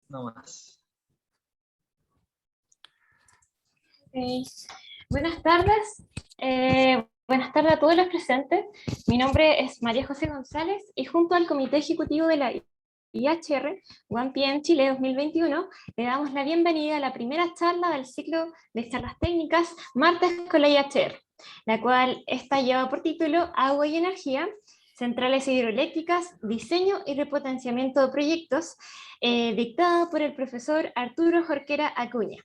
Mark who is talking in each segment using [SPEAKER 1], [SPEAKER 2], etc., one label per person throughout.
[SPEAKER 1] no más.
[SPEAKER 2] Okay. Buenas tardes. Buenas tardes a todos los presentes. Mi nombre es María José González y junto al Comité Ejecutivo de la IHR OnePM Chile 2021 le damos la bienvenida a la primera charla del ciclo de charlas técnicas Martes con la IHR, la cual está llevada por título Agua y Energía, Centrales Hidroeléctricas, Diseño y Repotenciamiento de Proyectos, dictada por el profesor Arturo Jorquera Acuña.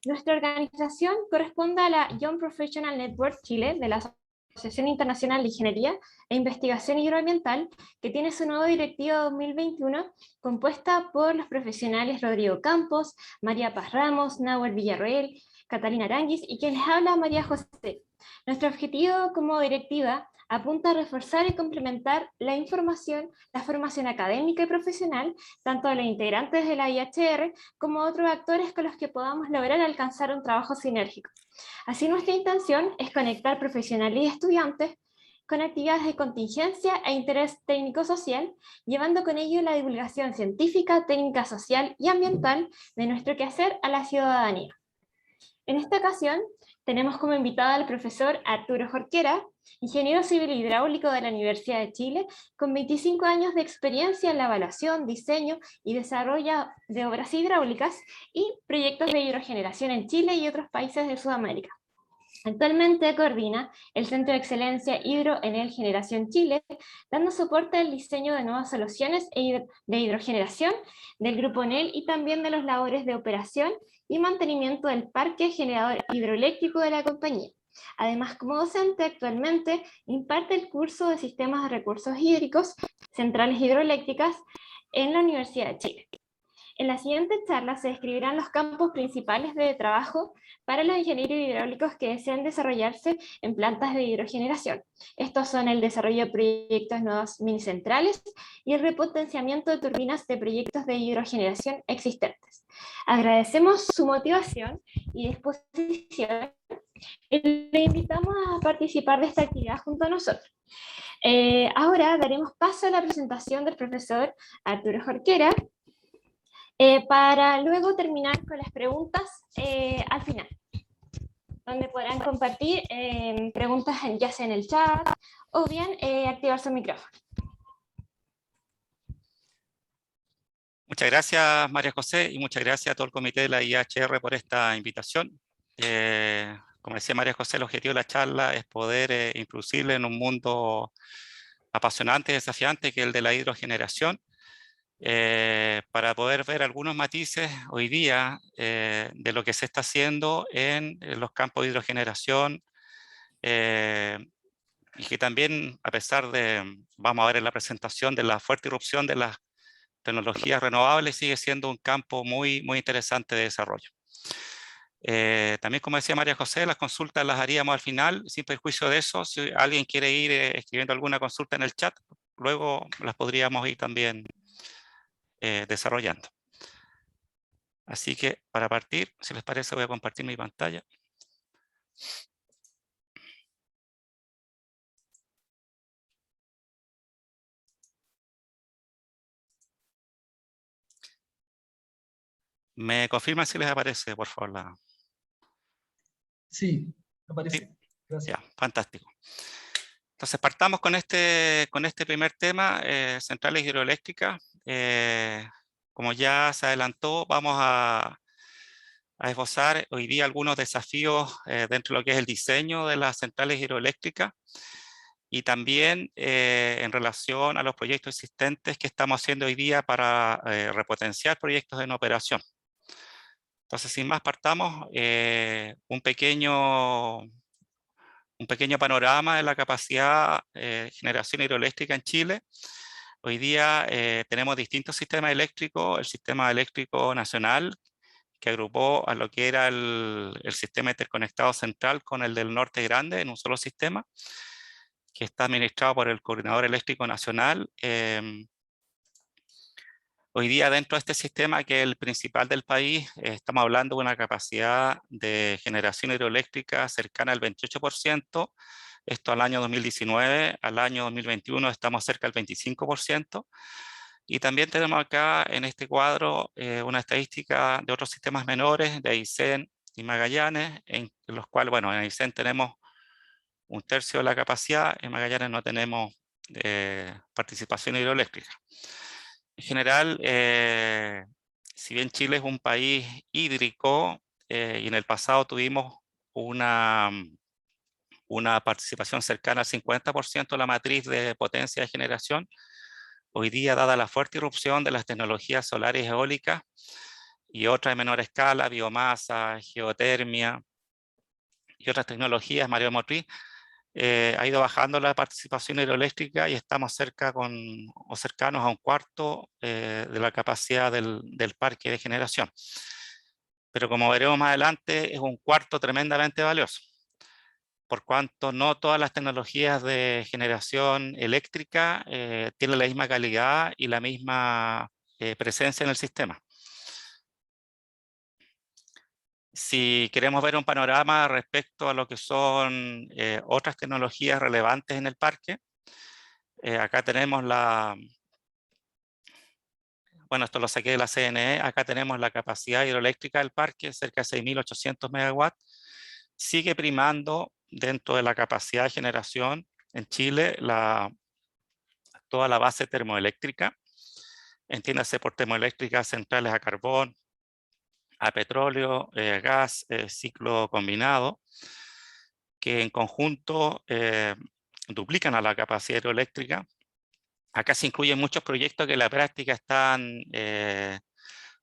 [SPEAKER 2] Nuestra organización corresponde a la Young Professional Network Chile de la Asociación Internacional de Ingeniería e Investigación Hidroambiental, que tiene su nueva directiva 2021, compuesta por los profesionales Rodrigo Campos, María Paz Ramos, Nahuel Villarroel, Catalina Aranguis y quien les habla, María José. Nuestro objetivo como directiva apunta a reforzar y complementar la información, la formación académica y profesional, tanto de los integrantes de la IHR como otros actores con los que podamos lograr alcanzar un trabajo sinérgico. Así, nuestra intención es conectar profesionales y estudiantes con actividades de contingencia e interés técnico-social, llevando con ello la divulgación científica, técnica social y ambiental de nuestro quehacer a la ciudadanía. En esta ocasión, tenemos como invitada al profesor Arturo Jorquera, ingeniero civil hidráulico de la Universidad de Chile, con 25 años de experiencia en la evaluación, diseño y desarrollo de obras hidráulicas y proyectos de hidrogeneración en Chile y otros países de Sudamérica. Actualmente coordina el Centro de Excelencia Hidroenel Generación Chile, dando soporte al diseño de nuevas soluciones de hidrogeneración del Grupo Enel y también de los labores de operación y mantenimiento del parque generador hidroeléctrico de la compañía. Además, como docente, actualmente imparte el curso de Sistemas de Recursos Hídricos, Centrales Hidroeléctricas en la Universidad de Chile. En la siguiente charla se describirán los campos principales de trabajo para los ingenieros hidráulicos que desean desarrollarse en plantas de hidrogeneración. Estos son el desarrollo de proyectos de nuevas minicentrales y el repotenciamiento de turbinas de proyectos de hidrogeneración existentes. Agradecemos su motivación y disposición y le invitamos a participar de esta actividad junto a nosotros. Ahora daremos paso a la presentación del profesor Arturo Jorquera, para luego terminar con las preguntas al final, donde podrán compartir preguntas ya sea en el chat o bien activar su micrófono.
[SPEAKER 3] Muchas gracias, María José, y muchas gracias a todo el comité de la IHR por esta invitación. Como decía María José, el objetivo de la charla es poder introducirle en un mundo apasionante y desafiante que es el de la hidrogeneración, para poder ver algunos matices hoy día de lo que se está haciendo en los campos de hidrogeneración, y que también, a pesar de, vamos a ver en la presentación, de la fuerte irrupción de las tecnologías renovables, sigue siendo un campo muy interesante de desarrollo. También, como decía María José, las consultas las haríamos al final, sin perjuicio de eso. Si alguien quiere ir escribiendo alguna consulta en el chat, luego las podríamos ir también desarrollando. Así que, para partir, si les parece, voy a compartir mi pantalla. ¿Me confirman si les aparece, por favor?
[SPEAKER 1] Sí, aparece.
[SPEAKER 3] Sí.
[SPEAKER 1] Gracias.
[SPEAKER 3] Ya, fantástico. Entonces, partamos con este primer tema, centrales hidroeléctricas. Como ya se adelantó, vamos a esbozar hoy día algunos desafíos dentro de lo que es el diseño de las centrales hidroeléctricas y también en relación a los proyectos existentes que estamos haciendo hoy día para repotenciar proyectos en operación. Entonces, sin más, partamos un pequeño panorama de la capacidad de generación hidroeléctrica en Chile. Hoy día tenemos distintos sistemas eléctricos, el sistema eléctrico nacional, que agrupó a lo que era el sistema interconectado central con el del norte grande en un solo sistema, que está administrado por el Coordinador Eléctrico Nacional. Hoy día, dentro de este sistema, que es el principal del país, estamos hablando de una capacidad de generación hidroeléctrica cercana al 28%. Esto al año 2019, al año 2021 estamos cerca del 25%. Y también tenemos acá en este cuadro una estadística de otros sistemas menores, de Aysén y Magallanes, en los cuales, bueno, en Aysén tenemos 1/3 de la capacidad, en Magallanes no tenemos participación hidroeléctrica. En general, si bien Chile es un país hídrico, y en el pasado tuvimos una participación cercana al 50% de la matriz de potencia de generación, hoy día, dada la fuerte irrupción de las tecnologías solares y eólicas y otras de menor escala, biomasa, geotermia y otras tecnologías mareomotriz, ha ido bajando la participación hidroeléctrica y estamos cercanos a 1/4 de la capacidad del parque de generación. Pero como veremos más adelante, es 1/4 tremendamente valioso, por cuanto no todas las tecnologías de generación eléctrica tienen la misma calidad y la misma presencia en el sistema. Si queremos ver un panorama respecto a lo que son otras tecnologías relevantes en el parque, acá tenemos bueno, esto lo saqué de la CNE, acá tenemos la capacidad hidroeléctrica del parque, cerca de 6.800 megawatts. Sigue primando dentro de la capacidad de generación en Chile toda la base termoeléctrica. Entiéndase por termoeléctricas centrales a carbón, a petróleo, gas, ciclo combinado, que en conjunto duplican a la capacidad hidroeléctrica. Acá se incluyen muchos proyectos que en la práctica están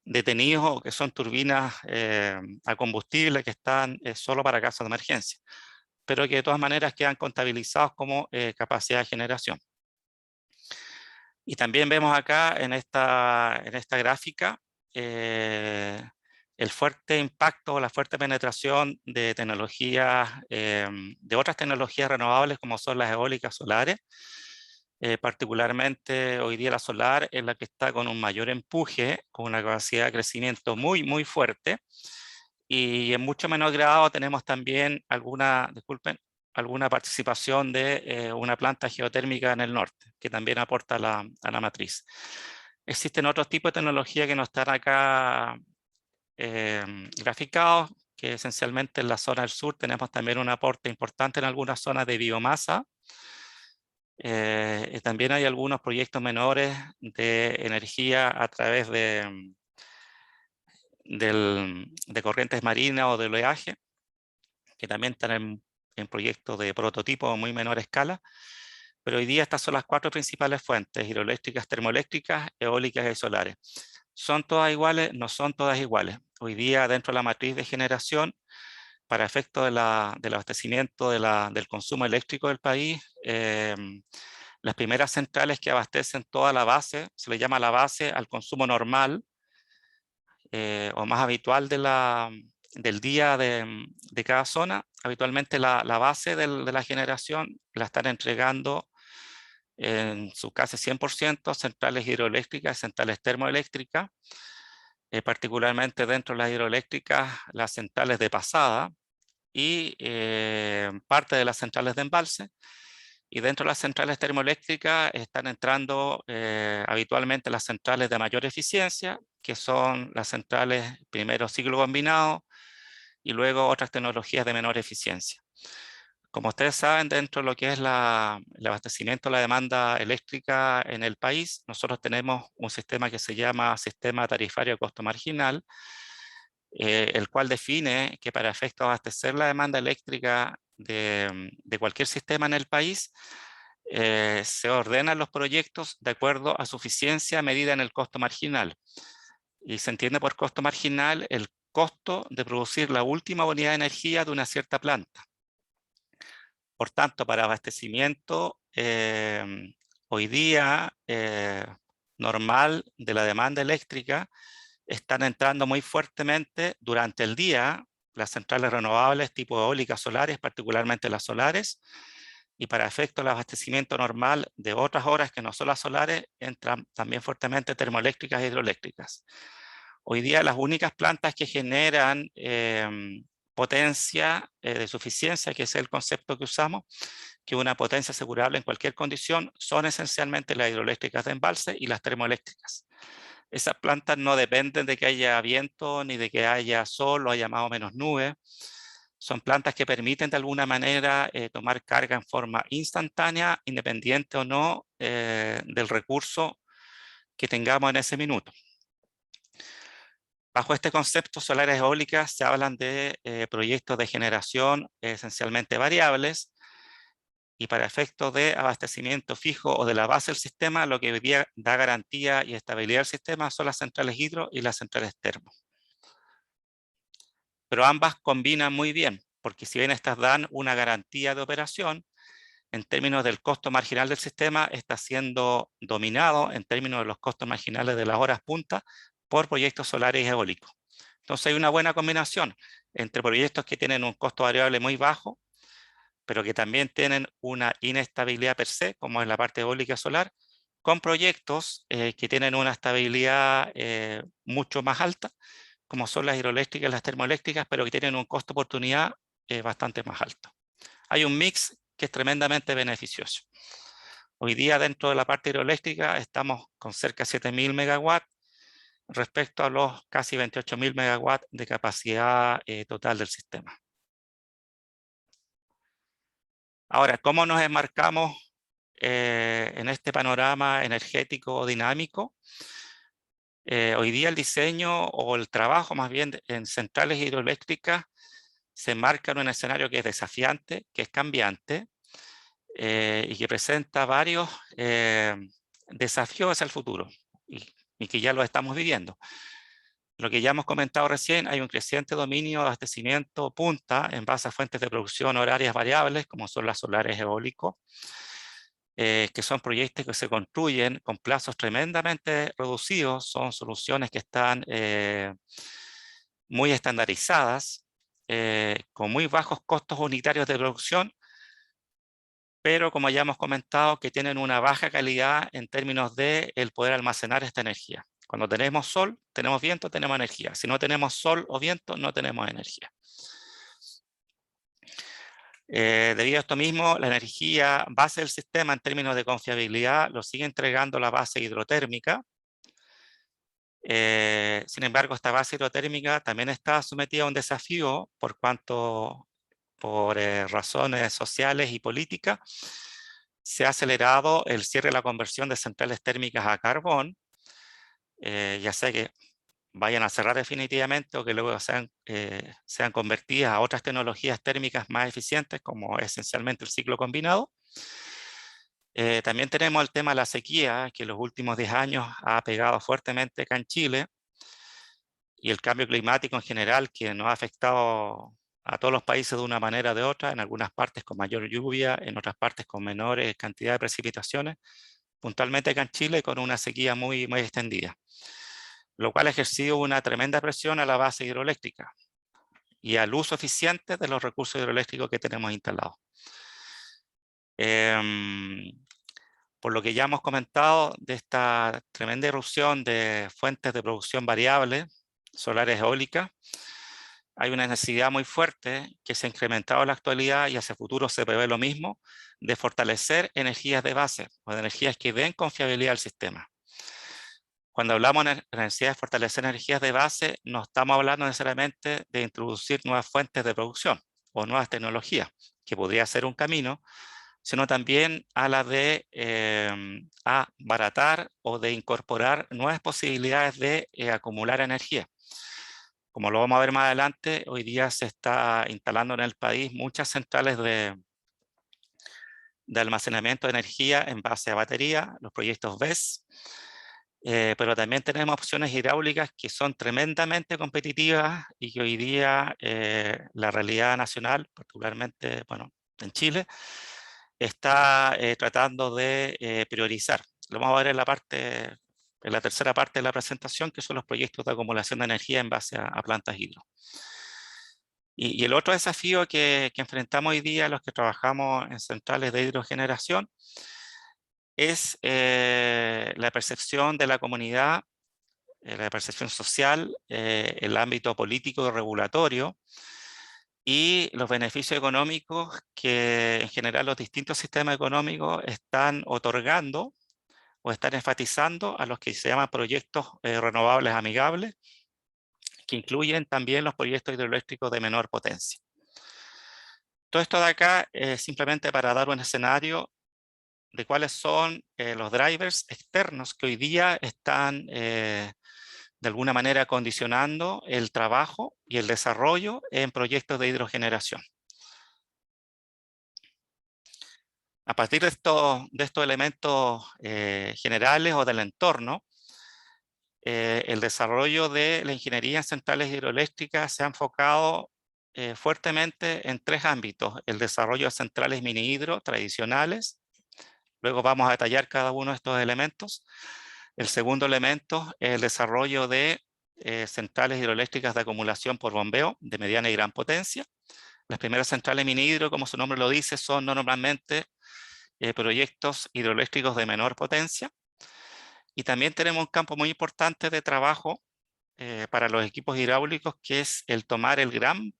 [SPEAKER 3] detenidos o que son turbinas a combustible que están solo para casos de emergencia, pero que de todas maneras quedan contabilizados como capacidad de generación. Y también vemos acá en esta gráfica el fuerte impacto o la fuerte penetración de tecnologías, de otras tecnologías renovables como son las eólicas solares. Particularmente hoy día la solar es la que está con un mayor empuje, con una capacidad de crecimiento muy, muy fuerte. Y en mucho menor grado tenemos también alguna participación de una planta geotérmica en el norte, que también aporta a la matriz. Existen otros tipos de tecnología que no están acá graficados, que esencialmente en la zona del sur tenemos también un aporte importante en algunas zonas de biomasa. También hay algunos proyectos menores de energía a través de corrientes marinas o de oleaje, que también están en proyectos de prototipo a muy menor escala, pero hoy día estas son las 4 principales fuentes: hidroeléctricas, termoeléctricas, eólicas y solares. ¿Son todas iguales? No son todas iguales. Hoy día, dentro de la matriz de generación, para efectos del abastecimiento del consumo eléctrico del país, las primeras centrales que abastecen toda la base, se le llama la base al consumo normal o más habitual del día de cada zona. Habitualmente la base de la generación la están entregando en su casi 100% centrales hidroeléctricas y centrales termoeléctricas, particularmente dentro de las hidroeléctricas, las centrales de pasada y parte de las centrales de embalse. Y dentro de las centrales termoeléctricas están entrando habitualmente las centrales de mayor eficiencia, que son las centrales primero ciclo combinado y luego otras tecnologías de menor eficiencia. Como ustedes saben, dentro de lo que es el abastecimiento de la demanda eléctrica en el país, nosotros tenemos un sistema que se llama Sistema Tarifario de Costo Marginal, el cual define que para efecto de abastecer la demanda eléctrica de cualquier sistema en el país, se ordenan los proyectos de acuerdo a su eficiencia medida en el costo marginal. Y se entiende por costo marginal el costo de producir la última unidad de energía de una cierta planta. Por tanto, para abastecimiento hoy día normal de la demanda eléctrica, están entrando muy fuertemente durante el día las centrales renovables tipo eólicas solares, particularmente las solares, y para efecto del abastecimiento normal de otras horas que no son las solares, entran también fuertemente termoeléctricas e hidroeléctricas. Hoy día las únicas plantas que generan potencia de suficiencia, que es el concepto que usamos, que una potencia asegurable en cualquier condición, son esencialmente las hidroeléctricas de embalse y las termoeléctricas. Esas plantas no dependen de que haya viento, ni de que haya sol o haya más o menos nubes. Son plantas que permiten de alguna manera tomar carga en forma instantánea, independiente o no del recurso que tengamos en ese minuto. Bajo este concepto, solares eólicas se hablan de proyectos de generación esencialmente variables, y para efectos de abastecimiento fijo o de la base del sistema, lo que hoy día da garantía y estabilidad al sistema son las centrales hidro y las centrales termo. Pero ambas combinan muy bien, porque si bien estas dan una garantía de operación, en términos del costo marginal del sistema, está siendo dominado en términos de los costos marginales de las horas punta por proyectos solares y eólicos. Entonces hay una buena combinación entre proyectos que tienen un costo variable muy bajo, pero que también tienen una inestabilidad per se, como en la parte eólica solar, con proyectos que tienen una estabilidad mucho más alta, como son las hidroeléctricas y las termoeléctricas, pero que tienen un costo de oportunidad bastante más alto. Hay un mix que es tremendamente beneficioso. Hoy día dentro de la parte hidroeléctrica estamos con cerca de 7.000 megawatts respecto a los casi 28.000 megawatts de capacidad total del sistema. Ahora, ¿cómo nos enmarcamos en este panorama energético dinámico? Hoy día el diseño o el trabajo más bien en centrales hidroeléctricas se enmarca en un escenario que es desafiante, que es cambiante y que presenta varios desafíos hacia el futuro y que ya lo estamos viviendo. Lo que ya hemos comentado recién, hay un creciente dominio de abastecimiento punta en base a fuentes de producción horarias variables, como son las solares eólicos, que son proyectos que se construyen con plazos tremendamente reducidos, son soluciones que están muy estandarizadas, con muy bajos costos unitarios de producción, pero como ya hemos comentado, que tienen una baja calidad en términos de el poder almacenar esta energía. Cuando tenemos sol, tenemos viento, tenemos energía. Si no tenemos sol o viento, no tenemos energía. Debido a esto mismo, la energía base del sistema en términos de confiabilidad lo sigue entregando la base hidrotérmica. Sin embargo, esta base hidrotérmica también está sometida a un desafío por razones sociales y políticas, se ha acelerado el cierre de la conversión de centrales térmicas a carbón, ya sea que vayan a cerrar definitivamente o que luego sean convertidas a otras tecnologías térmicas más eficientes, como esencialmente el ciclo combinado. También tenemos el tema de la sequía, que en los últimos 10 años ha pegado fuertemente acá en Chile, y el cambio climático en general, que nos ha afectado a todos los países de una manera o de otra, en algunas partes con mayor lluvia, en otras partes con menores cantidad de precipitaciones, puntualmente acá en Chile con una sequía muy, muy extendida, lo cual ha ejercido una tremenda presión a la base hidroeléctrica y al uso eficiente de los recursos hidroeléctricos que tenemos instalados. Por lo que ya hemos comentado de esta tremenda irrupción de fuentes de producción variable, solares eólicas, hay una necesidad muy fuerte que se ha incrementado en la actualidad y hacia el futuro se prevé lo mismo, de fortalecer energías de base o de energías que den confiabilidad al sistema. Cuando hablamos de la necesidad de fortalecer energías de base, no estamos hablando necesariamente de introducir nuevas fuentes de producción o nuevas tecnologías, que podría ser un camino, sino también a la de abaratar o de incorporar nuevas posibilidades de acumular energía. Como lo vamos a ver más adelante, hoy día se está instalando en el país muchas centrales de almacenamiento de energía en base a batería, los proyectos BESS, pero también tenemos opciones hidráulicas que son tremendamente competitivas y que hoy día la realidad nacional, particularmente bueno, en Chile, está tratando de priorizar. Lo vamos a ver en la tercera parte de la presentación, que son los proyectos de acumulación de energía en base a plantas hidro. Y el otro desafío que enfrentamos hoy día los que trabajamos en centrales de hidrogeneración es la percepción de la comunidad, la percepción social, el ámbito político y regulatorio, y los beneficios económicos que en general los distintos sistemas económicos están otorgando o están enfatizando a los que se llaman proyectos renovables amigables, que incluyen también los proyectos hidroeléctricos de menor potencia. Todo esto de acá es simplemente para dar un escenario de cuáles son los drivers externos que hoy día están de alguna manera condicionando el trabajo y el desarrollo en proyectos de hidrogeneración. A partir de estos elementos generales o del entorno, el desarrollo de la ingeniería en centrales hidroeléctricas se ha enfocado fuertemente en tres ámbitos: el desarrollo de centrales mini hidro tradicionales. Luego vamos a detallar cada uno de estos elementos. El segundo elemento es el desarrollo de centrales hidroeléctricas de acumulación por bombeo de mediana y gran potencia. Las primeras centrales mini hidro, como su nombre lo dice, son normalmente proyectos hidroeléctricos de menor potencia. Y también tenemos un campo muy importante de trabajo para los equipos hidráulicos, que es el tomar el gran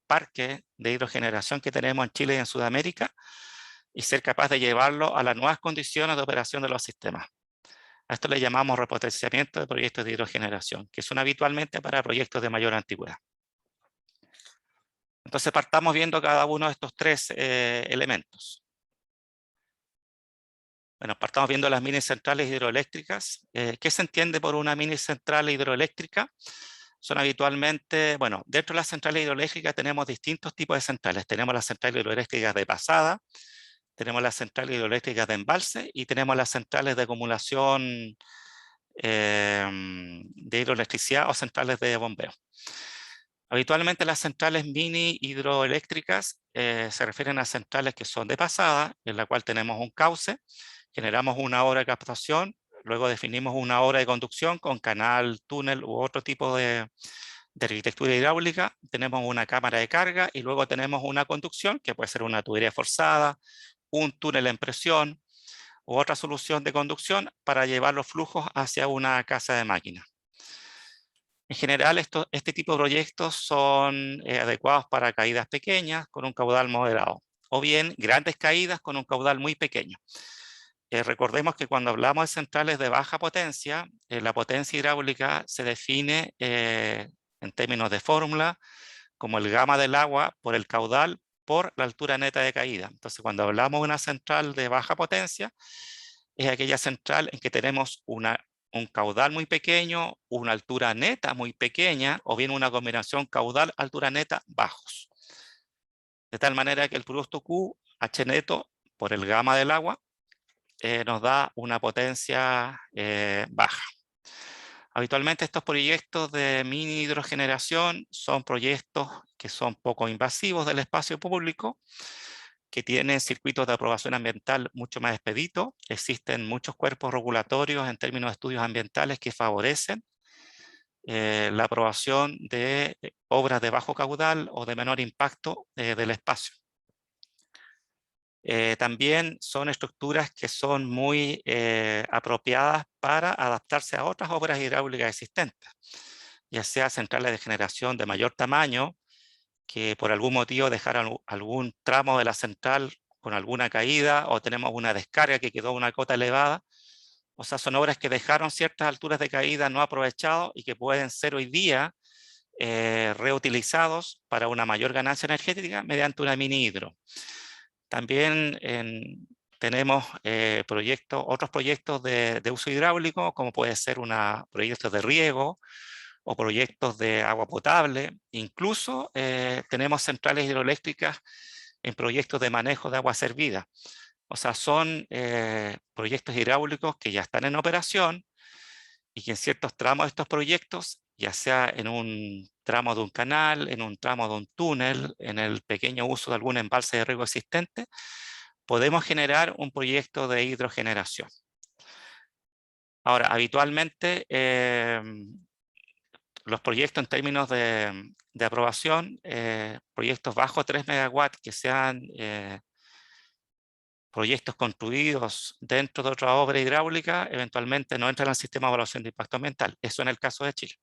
[SPEAKER 3] parque de hidrogeneración que tenemos en Chile y en Sudamérica y ser capaz de llevarlo a las nuevas condiciones de operación de los sistemas. A esto le llamamos repotenciamiento de proyectos de hidrogeneración, que son habitualmente para proyectos de mayor antigüedad. Entonces partamos viendo cada uno de estos tres elementos. Bueno, partamos viendo las mini centrales hidroeléctricas. ¿Qué se entiende por una mini central hidroeléctrica? Son habitualmente, bueno, dentro de las centrales hidroeléctricas tenemos distintos tipos de centrales. Tenemos las centrales hidroeléctricas de pasada, tenemos las centrales hidroeléctricas de embalse y tenemos las centrales de acumulación de hidroelectricidad o centrales de bombeo. Habitualmente las centrales mini hidroeléctricas se refieren a centrales que son de pasada, en la cual tenemos un cauce, generamos una obra de captación, luego definimos una obra de conducción con canal, túnel u otro tipo de arquitectura hidráulica, tenemos una cámara de carga y luego tenemos una conducción que puede ser una tubería forzada, un túnel en presión u otra solución de conducción para llevar los flujos hacia una casa de máquinas. En general, este tipo de proyectos son adecuados para caídas pequeñas con un caudal moderado, o bien grandes caídas con un caudal muy pequeño. Recordemos que cuando hablamos de centrales de baja potencia, la potencia hidráulica se define en términos de fórmula como el gamma del agua por el caudal por la altura neta de caída. Entonces, cuando hablamos de una central de baja potencia, es aquella central en que tenemos un caudal muy pequeño, una altura neta muy pequeña, o bien una combinación caudal-altura neta bajos. De tal manera que el producto Q, H neto, por el gamma del agua, nos da una potencia baja. Habitualmente estos proyectos de mini hidrogeneración son proyectos que son poco invasivos del espacio público, que tienen circuitos de aprobación ambiental mucho más expeditos. Existen muchos cuerpos regulatorios en términos de estudios ambientales que favorecen la aprobación de obras de bajo caudal o de menor impacto del espacio. También son estructuras que son muy apropiadas para adaptarse a otras obras hidráulicas existentes, ya sea centrales de generación de mayor tamaño, que por algún motivo dejaron algún tramo de la central con alguna caída, o tenemos una descarga que quedó a una cota elevada. O sea, son obras que dejaron ciertas alturas de caída no aprovechados y que pueden ser hoy día reutilizados para una mayor ganancia energética mediante una mini hidro. También tenemos otros proyectos de uso hidráulico, como puede ser proyectos de riego o proyectos de agua potable. Incluso tenemos centrales hidroeléctricas en proyectos de manejo de agua servida. O sea, son proyectos hidráulicos que ya están en operación y que en ciertos tramos de estos proyectos, ya sea en un tramo de un canal, en un tramo de un túnel, en el pequeño uso de algún embalse de riego existente, podemos generar un proyecto de hidrogeneración. Ahora, habitualmente los proyectos en términos de aprobación, proyectos bajo 3 megawatts que sean proyectos construidos dentro de otra obra hidráulica, eventualmente no entran al sistema de evaluación de impacto ambiental. Eso en el caso de Chile.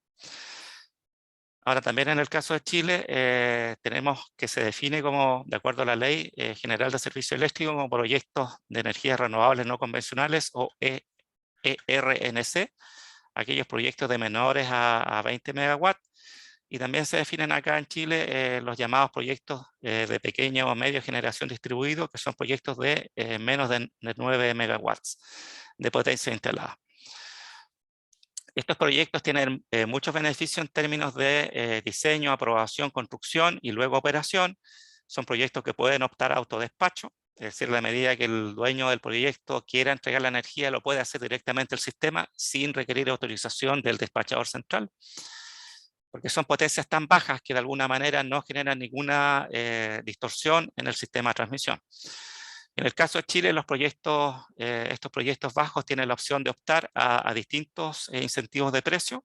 [SPEAKER 3] Ahora, también en el caso de Chile, tenemos que se define como, de acuerdo a la Ley General de Servicio Eléctrico, como proyectos de energías renovables no convencionales o ERNC, aquellos proyectos de menores a 20 megawatts. Y también se definen acá en Chile los llamados proyectos de pequeña o media generación distribuido, que son proyectos de menos de 9 megawatts de potencia instalada. Estos proyectos tienen muchos beneficios en términos de diseño, aprobación, construcción y luego operación. Son proyectos que pueden optar a autodespacho, es decir, a la medida que el dueño del proyecto quiera entregar la energía, lo puede hacer directamente el sistema sin requerir autorización del despachador central, porque son potencias tan bajas que de alguna manera no generan ninguna distorsión en el sistema de transmisión. En el caso de Chile, estos proyectos bajos tienen la opción de optar a distintos incentivos de precio,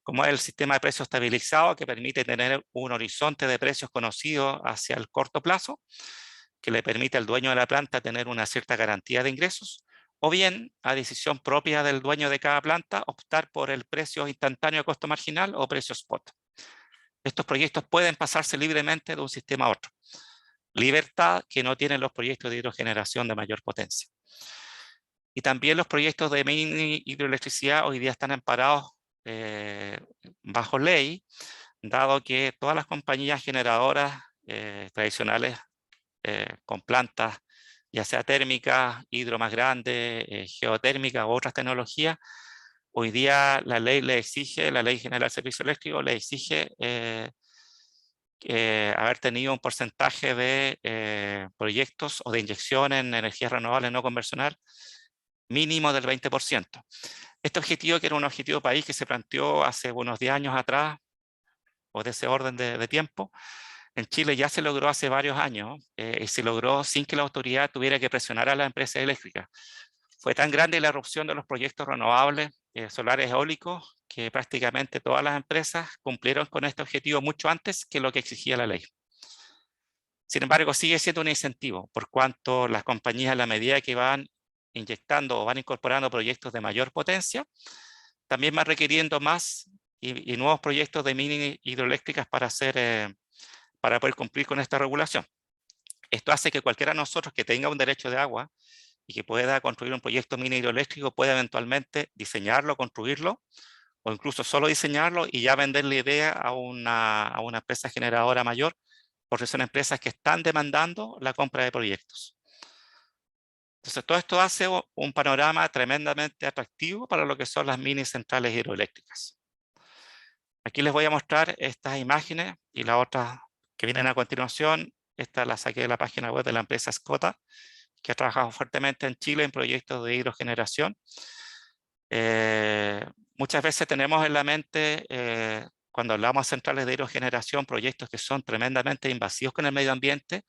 [SPEAKER 3] como es el sistema de precios estabilizado, que permite tener un horizonte de precios conocido hacia el corto plazo, que le permite al dueño de la planta tener una cierta garantía de ingresos, o bien, a decisión propia del dueño de cada planta, optar por el precio instantáneo a costo marginal o precio spot. Estos proyectos pueden pasarse libremente de un sistema a otro. Libertad que no tienen los proyectos de hidrogeneración de mayor potencia. Y también los proyectos de mini hidroelectricidad hoy día están amparados bajo ley, dado que todas las compañías generadoras tradicionales con plantas, ya sea térmicas, hidro más grande, geotérmica u otras tecnologías, hoy día la ley la Ley General de Servicio Eléctrico le exige haber tenido un porcentaje de proyectos o de inyección en energías renovables no convencional mínimo del 20%. Este objetivo, que era un objetivo país que se planteó hace unos 10 años atrás, o de ese orden de tiempo, en Chile ya se logró hace varios años, y se logró sin que la autoridad tuviera que presionar a las empresas eléctricas. Fue tan grande la erupción de los proyectos renovables, solares eólicos, que prácticamente todas las empresas cumplieron con este objetivo mucho antes que lo que exigía la ley. Sin embargo, sigue siendo un incentivo, por cuanto las compañías, a la medida que van inyectando o van incorporando proyectos de mayor potencia, también van requiriendo más y nuevos proyectos de mini hidroeléctricas para poder cumplir con esta regulación. Esto hace que cualquiera de nosotros que tenga un derecho de agua y que pueda construir un proyecto mini hidroeléctrico pueda eventualmente diseñarlo, construirlo, o incluso solo diseñarlo y ya vender la idea a una empresa generadora mayor, porque son empresas que están demandando la compra de proyectos. Entonces, todo esto hace un panorama tremendamente atractivo para lo que son las mini centrales hidroeléctricas. Aquí les voy a mostrar estas imágenes y las otras que vienen a continuación. Esta la saqué de la página web de la empresa Escota, que ha trabajado fuertemente en Chile en proyectos de hidrogeneración. Muchas veces tenemos en la mente, cuando hablamos de centrales de hidrogeneración, proyectos que son tremendamente invasivos con el medio ambiente,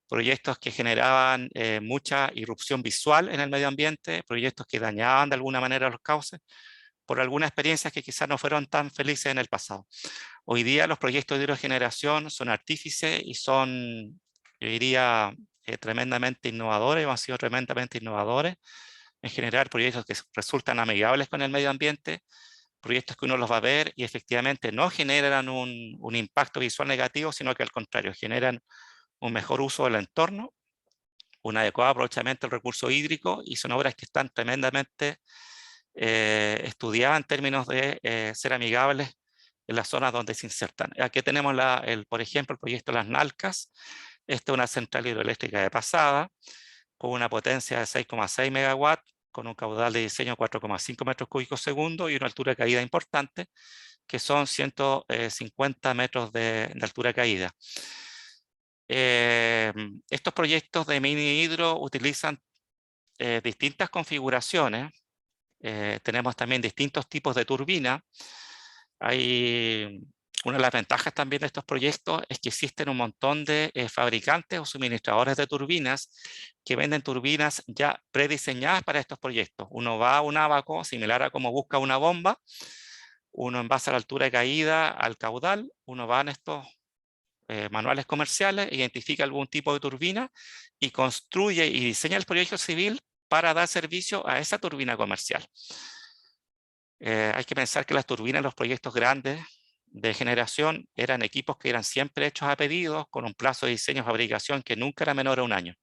[SPEAKER 3] proyectos que generaban mucha irrupción visual en el medio ambiente, proyectos que dañaban de alguna manera los cauces, por algunas experiencias que quizás no fueron tan felices en el pasado. Hoy día los proyectos de hidrogeneración son artífices y son, yo diría, tremendamente innovadores, o han sido tremendamente innovadores en generar proyectos que resultan amigables con el medio ambiente, proyectos que uno los va a ver y efectivamente no generan un impacto visual negativo, sino que al contrario, generan un mejor uso del entorno, un adecuado aprovechamiento del recurso hídrico, y son obras que están tremendamente estudiadas en términos de ser amigables en las zonas donde se insertan. Aquí tenemos, por ejemplo, el proyecto Las Nalcas. Esta es una central hidroeléctrica de pasada, con una potencia de 6,6 megawatts, con un caudal de diseño de 4,5 metros cúbicos segundo y una altura de caída importante, que son 150 metros de altura de caída. Estos proyectos de mini hidro utilizan distintas configuraciones. Tenemos también distintos tipos de turbina. Una de las ventajas también de estos proyectos es que existen un montón de fabricantes o suministradores de turbinas que venden turbinas ya prediseñadas para estos proyectos. Uno va a un ábaco, similar a como busca una bomba, uno en base a la altura de caída, al caudal, uno va en estos manuales comerciales, identifica algún tipo de turbina y construye y diseña el proyecto civil para dar servicio a esa turbina comercial. Hay que pensar que las turbinas en los proyectos grandes de generación eran equipos que eran siempre hechos a pedido, con un plazo de diseño y fabricación que nunca era menor a un año.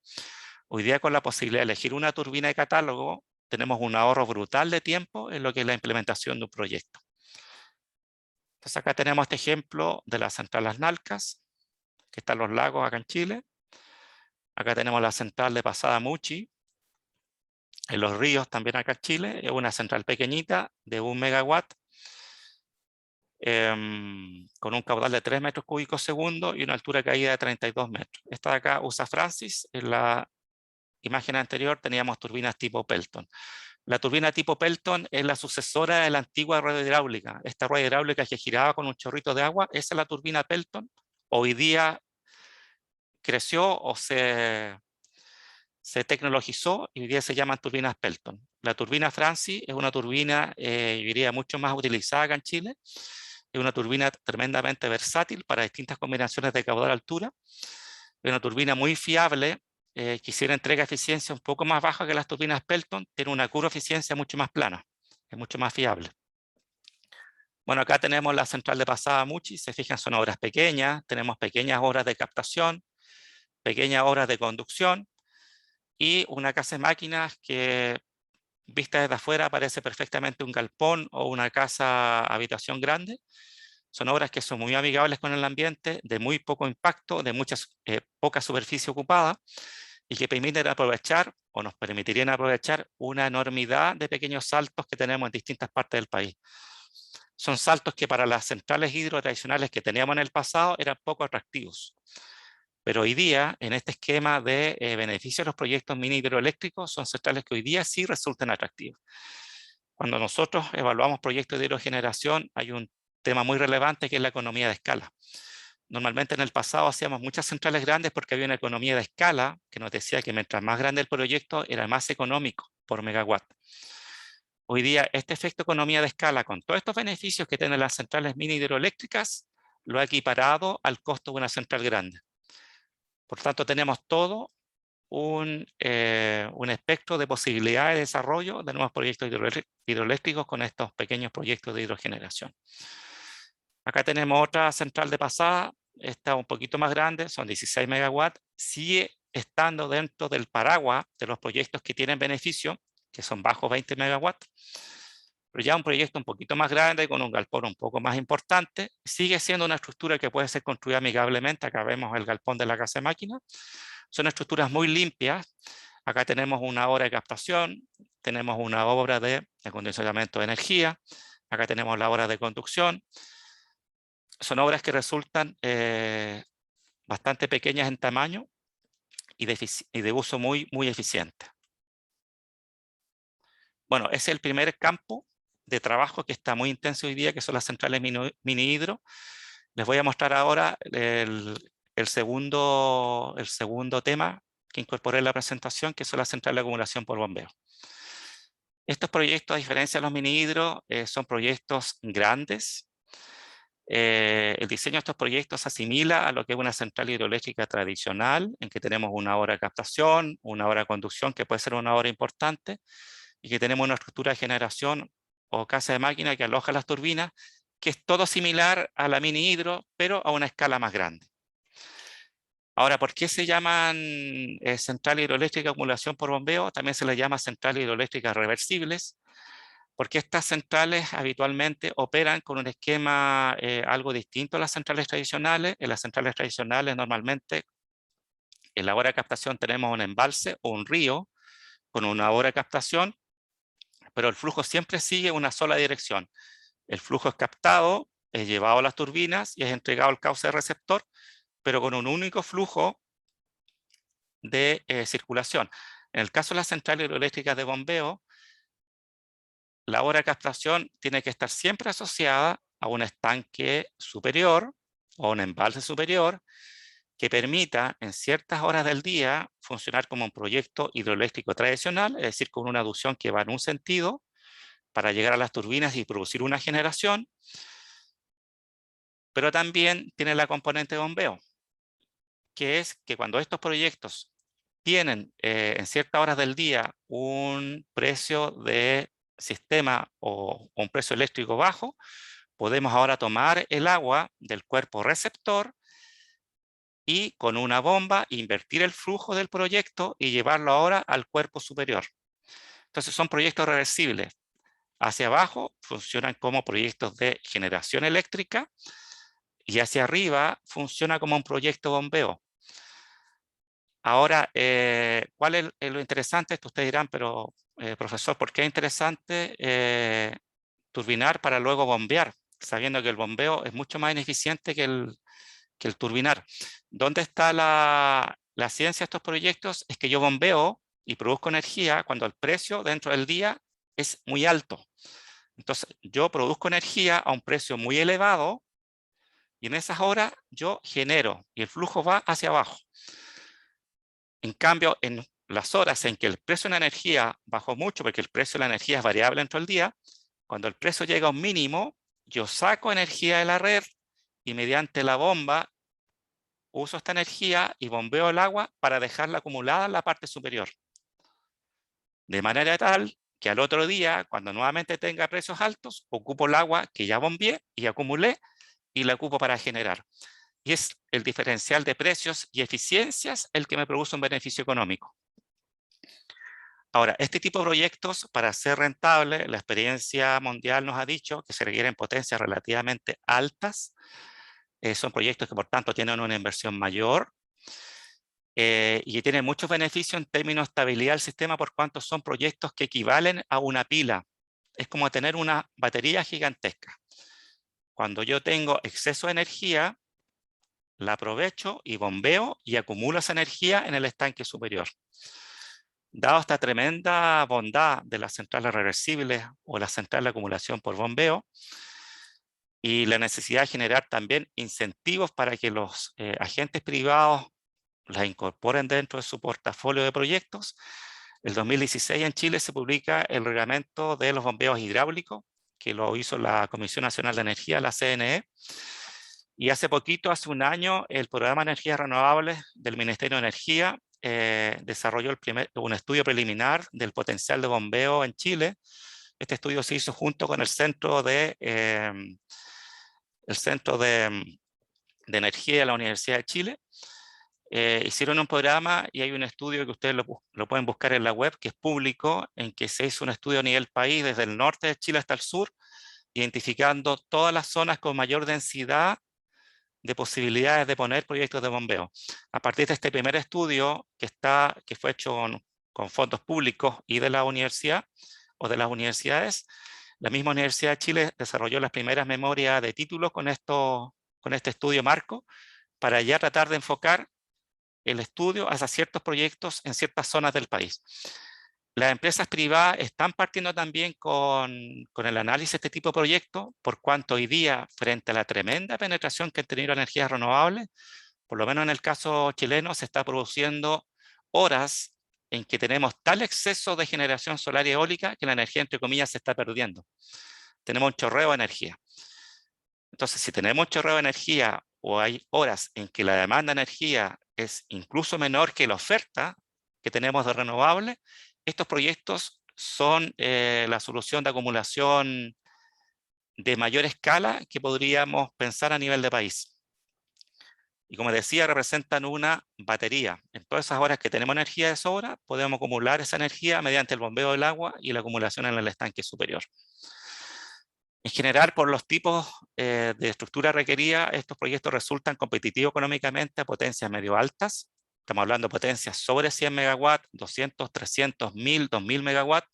[SPEAKER 3] Hoy día, con la posibilidad de elegir una turbina de catálogo, tenemos un ahorro brutal de tiempo en lo que es la implementación de un proyecto. Entonces acá tenemos este ejemplo de la central Las Nalcas, que está en Los Lagos, acá en Chile. Acá tenemos la central de Pasada Muchi, en Los Ríos, también acá en Chile. Es una central pequeñita de 1 megawatt, con un caudal de 3 metros cúbicos segundo y una altura de caída de 32 metros. Esta de acá usa Francis. En la imagen anterior teníamos turbinas tipo Pelton. La turbina tipo Pelton es la sucesora de la antigua rueda hidráulica. Esta rueda hidráulica que giraba con un chorrito de agua, esa es la turbina Pelton. Hoy día creció o se tecnologizó y hoy día se llaman turbinas Pelton. La turbina Francis es una turbina, yo diría, mucho más utilizada acá en Chile. Es una turbina tremendamente versátil para distintas combinaciones de caudal-altura. Es una turbina muy fiable, que hiciera entrega eficiencia un poco más baja que las turbinas Pelton. Tiene una curva de eficiencia mucho más plana, es mucho más fiable. Bueno, acá tenemos la central de Pasada Muchi. Se fijan, son obras pequeñas. Tenemos pequeñas obras de captación, pequeñas obras de conducción y una casa de máquinas que, vista desde afuera, parece perfectamente un galpón o una casa habitación grande. Son obras que son muy amigables con el ambiente, de muy poco impacto, de poca superficie ocupada y que permiten aprovechar o nos permitirían aprovechar una enormidad de pequeños saltos que tenemos en distintas partes del país. Son saltos que para las centrales hidro tradicionales que teníamos en el pasado eran poco atractivos. Pero hoy día, en este esquema de beneficio de los proyectos mini hidroeléctricos, son centrales que hoy día sí resultan atractivos. Cuando nosotros evaluamos proyectos de hidrogeneración, hay un tema muy relevante que es la economía de escala. Normalmente en el pasado hacíamos muchas centrales grandes porque había una economía de escala que nos decía que mientras más grande el proyecto era más económico por megawatt. Hoy día este efecto economía de escala con todos estos beneficios que tienen las centrales mini hidroeléctricas lo ha equiparado al costo de una central grande. Por tanto, tenemos todo un espectro de posibilidades de desarrollo de nuevos proyectos hidroeléctricos con estos pequeños proyectos de hidrogeneración. Acá tenemos otra central de Pasada, esta un poquito más grande, son 16 megawatts, sigue estando dentro del paraguas de los proyectos que tienen beneficio, que son bajo 20 megawatts, pero ya un proyecto un poquito más grande, con un galpón un poco más importante, sigue siendo una estructura que puede ser construida amigablemente. Acá vemos el galpón de la casa de máquinas. Son estructuras muy limpias. Acá tenemos una obra de captación, tenemos una obra de acondicionamiento de energía, acá tenemos la obra de conducción. Son obras que resultan bastante pequeñas en tamaño y de uso muy eficiente. Bueno, ese es el primer campo de trabajo que está muy intenso hoy día, que son las centrales mini hidro. Les voy a mostrar ahora el segundo tema que incorporé en la presentación, que son las centrales de acumulación por bombeo. Estos proyectos, a diferencia de los mini hidro, son proyectos grandes. El diseño de estos proyectos se asimila a lo que es una central hidroeléctrica tradicional, en que tenemos una hora de captación, una hora de conducción, que puede ser una hora importante, y que tenemos una estructura de generación o casa de máquina que aloja las turbinas, que es todo similar a la mini hidro, pero a una escala más grande. Ahora, ¿por qué se llaman central hidroeléctrica de acumulación por bombeo? También se les llama central hidroeléctricas reversibles, porque estas centrales habitualmente operan con un esquema algo distinto a las centrales tradicionales. En las centrales tradicionales normalmente en la hora de captación tenemos un embalse o un río con una hora de captación, pero el flujo siempre sigue una sola dirección. El flujo es captado, es llevado a las turbinas y es entregado al cauce receptor, pero con un único flujo de circulación. En el caso de las centrales hidroeléctricas de bombeo, la hora de captación tiene que estar siempre asociada a un estanque superior o un embalse superior que permita en ciertas horas del día funcionar como un proyecto hidroeléctrico tradicional, es decir, con una aducción que va en un sentido para llegar a las turbinas y producir una generación, pero también tiene la componente de bombeo, que es que cuando estos proyectos tienen en ciertas horas del día un precio de sistema o un precio eléctrico bajo, podemos ahora tomar el agua del cuerpo receptor y con una bomba invertir el flujo del proyecto y llevarlo ahora al cuerpo superior. Entonces son proyectos reversibles. Hacia abajo funcionan como proyectos de generación eléctrica y hacia arriba funciona como un proyecto bombeo. Ahora, ¿cuál es lo interesante? Esto ustedes dirán, pero profesor, ¿por qué es interesante turbinar para luego bombear? Sabiendo que el bombeo es mucho más ineficiente que el turbinar. ¿Dónde está la ciencia de estos proyectos? Es que yo bombeo y produzco energía cuando el precio dentro del día es muy alto. Entonces, yo produzco energía a un precio muy elevado y en esas horas yo genero y el flujo va hacia abajo. En cambio, en las horas en que el precio de la energía bajó mucho, porque el precio de la energía es variable dentro del día, cuando el precio llega a un mínimo, yo saco energía de la red y mediante la bomba uso esta energía y bombeo el agua para dejarla acumulada en la parte superior. De manera tal que al otro día, cuando nuevamente tenga precios altos, ocupo el agua que ya bombeé y acumulé y la ocupo para generar. Y es el diferencial de precios y eficiencias el que me produce un beneficio económico. Ahora, este tipo de proyectos, para ser rentable, la experiencia mundial nos ha dicho que se requieren potencias relativamente altas. Son proyectos que, por tanto, tienen una inversión mayor y que tienen muchos beneficios en términos de estabilidad del sistema por cuanto son proyectos que equivalen a una pila. Es como tener una batería gigantesca. Cuando yo tengo exceso de energía, la aprovecho y bombeo y acumulo esa energía en el estanque superior. Dado esta tremenda bondad de las centrales reversibles o la central de acumulación por bombeo y la necesidad de generar también incentivos para que los agentes privados las incorporen dentro de su portafolio de proyectos, el 2016 en Chile se publica el reglamento de los bombeos hidráulicos, que lo hizo la Comisión Nacional de Energía, la CNE, y hace poquito, hace un año, el Programa de Energías Renovables del Ministerio de Energía desarrolló un estudio preliminar del potencial de bombeo en Chile. Este estudio se hizo junto con el Centro de Energía de la Universidad de Chile. Hicieron un programa y hay un estudio que ustedes lo pueden buscar en la web, que es público, en que se hizo un estudio a nivel país, desde el norte de Chile hasta el sur, identificando todas las zonas con mayor densidad de posibilidades de poner proyectos de bombeo. A partir de este primer estudio que fue hecho con fondos públicos y de la universidad o de las universidades, la misma Universidad de Chile desarrolló las primeras memorias de títulos con este estudio marco para ya tratar de enfocar el estudio hacia ciertos proyectos en ciertas zonas del país. Las empresas privadas están partiendo también con el análisis de este tipo de proyectos, por cuanto hoy día, frente a la tremenda penetración que han tenido las energías renovables, por lo menos en el caso chileno, se está produciendo horas en que tenemos tal exceso de generación solar y eólica que la energía, entre comillas, se está perdiendo. Tenemos un chorreo de energía. Entonces, si tenemos un chorreo de energía o hay horas en que la demanda de energía es incluso menor que la oferta que tenemos de renovables, estos proyectos son la solución de acumulación de mayor escala que podríamos pensar a nivel de país. Y como decía, representan una batería. En todas esas horas que tenemos energía de sobra, podemos acumular esa energía mediante el bombeo del agua y la acumulación en el estanque superior. En general, por los tipos de estructura requerida, estos proyectos resultan competitivos económicamente a potencias medio altas. Estamos hablando de potencias sobre 100 megawatts, 200, 300, 1000, 2000 megawatts.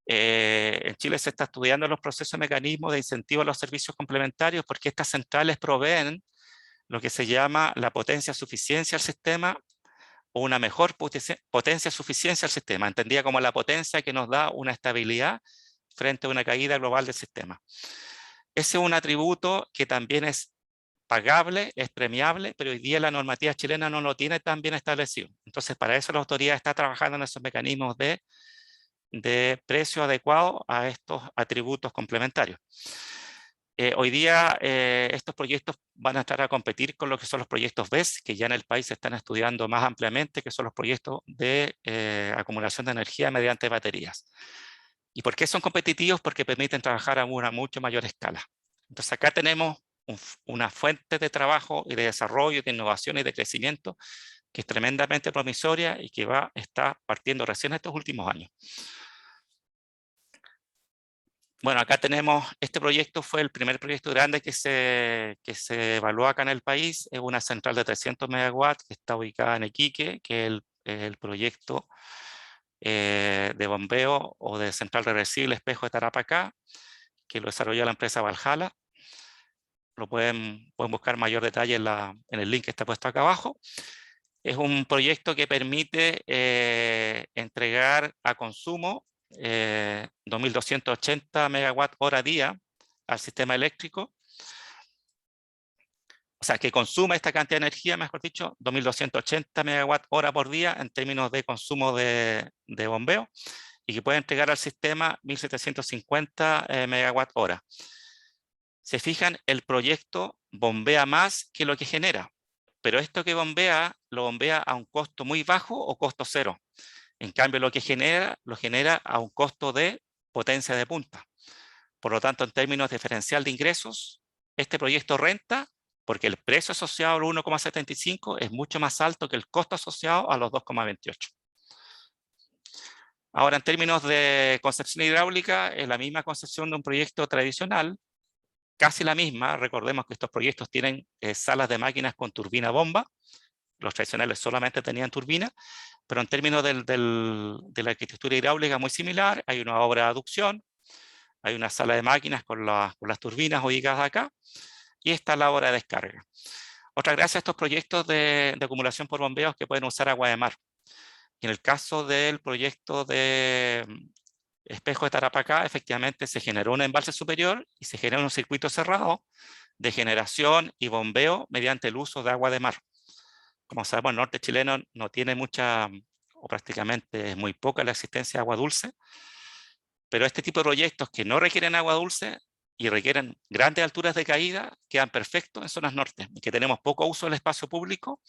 [SPEAKER 3] En Chile se está estudiando los procesos y mecanismos de incentivo a los servicios complementarios porque estas centrales proveen lo que se llama la potencia suficiencia al sistema o una mejor potencia suficiencia al sistema, entendida como la potencia que nos da una estabilidad frente a una caída global del sistema. Ese es un atributo que también es pagable, es premiable, pero hoy día la normativa chilena no lo tiene tan bien establecido. Entonces, para eso la autoridad está trabajando en esos mecanismos de precio adecuado a estos atributos complementarios. Hoy día estos proyectos van a estar a competir con lo que son los proyectos BESS, que ya en el país se están estudiando más ampliamente, que son los proyectos de acumulación de energía mediante baterías. ¿Y por qué son competitivos? Porque permiten trabajar a una mucho mayor escala. Entonces acá tenemos una fuente de trabajo y de desarrollo, de innovación y de crecimiento que es tremendamente promisoria y que está partiendo recién estos últimos años. Bueno, acá tenemos, este proyecto fue el primer proyecto grande que se evaluó acá en el país. Es una central de 300 megawatts que está ubicada en Iquique, que es el proyecto de bombeo o de central reversible Espejo de Tarapacá, que lo desarrolló la empresa Valhalla. Lo pueden buscar mayor detalle en el link que está puesto acá abajo. Es un proyecto que permite entregar a consumo 2.280 megawatt hora día al sistema eléctrico. O sea, que consume esta cantidad de energía, mejor dicho, 2.280 megawatt hora por día en términos de consumo de bombeo, y que puede entregar al sistema 1.750 megawatt hora. Se fijan, el proyecto bombea más que lo que genera, pero esto que bombea, lo bombea a un costo muy bajo o costo cero. En cambio, lo que genera, lo genera a un costo de potencia de punta. Por lo tanto, en términos diferencial de ingresos, este proyecto renta porque el precio asociado al 1,75 es mucho más alto que el costo asociado a los 2,28. Ahora, en términos de concepción hidráulica, es la misma concepción de un proyecto tradicional, casi la misma. Recordemos que estos proyectos tienen salas de máquinas con turbina bomba. Los tradicionales solamente tenían turbina, pero en términos de la arquitectura hidráulica muy similar. Hay una obra de aducción, hay una sala de máquinas con las turbinas ubicadas acá, y está la obra de descarga. Otra gracia a estos proyectos de acumulación por bombeos que pueden usar agua de mar. Y en el caso del proyecto de Espejo de Tarapacá, efectivamente se generó un embalse superior y se generó un circuito cerrado de generación y bombeo mediante el uso de agua de mar. Como sabemos, el norte chileno no tiene mucha, o prácticamente es muy poca la existencia de agua dulce, pero este tipo de proyectos que no requieren agua dulce y requieren grandes alturas de caída quedan perfectos en zonas norte, que tenemos poco uso del espacio público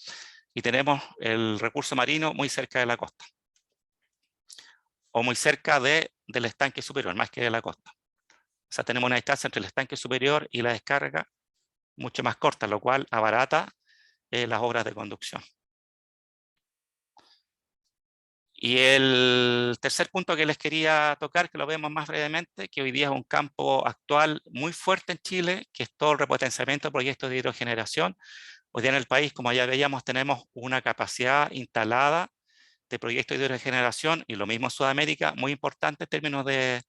[SPEAKER 3] y tenemos el recurso marino muy cerca de la costa, o muy cerca del estanque superior, más que de la costa. O sea, tenemos una distancia entre el estanque superior y la descarga mucho más corta, lo cual abarata las obras de conducción. Y el tercer punto que les quería tocar, que lo vemos más brevemente, que hoy día es un campo actual muy fuerte en Chile, que es todo el repotenciamiento de proyectos de hidrogeneración. Hoy día en el país, como ya veíamos, tenemos una capacidad instalada de proyectos de hidrogeneración, y lo mismo en Sudamérica, muy importante en términos de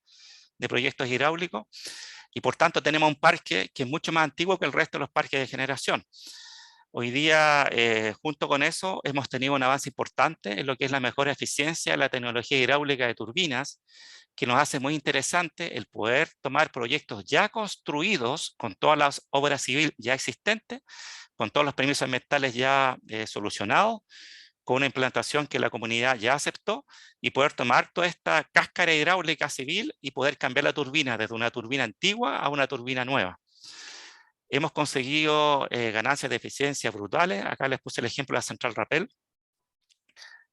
[SPEAKER 3] proyectos hidráulicos, y por tanto tenemos un parque que es mucho más antiguo que el resto de los parques de generación. Hoy día, junto con eso, hemos tenido un avance importante en lo que es la mejor eficiencia de la tecnología hidráulica de turbinas, que nos hace muy interesante el poder tomar proyectos ya construidos con todas las obras civiles ya existentes, con todos los permisos ambientales ya solucionados, con una implantación que la comunidad ya aceptó, y poder tomar toda esta cáscara hidráulica civil y poder cambiar la turbina desde una turbina antigua a una turbina nueva. Hemos conseguido ganancias de eficiencia brutales. Acá les puse el ejemplo de la central Rapel.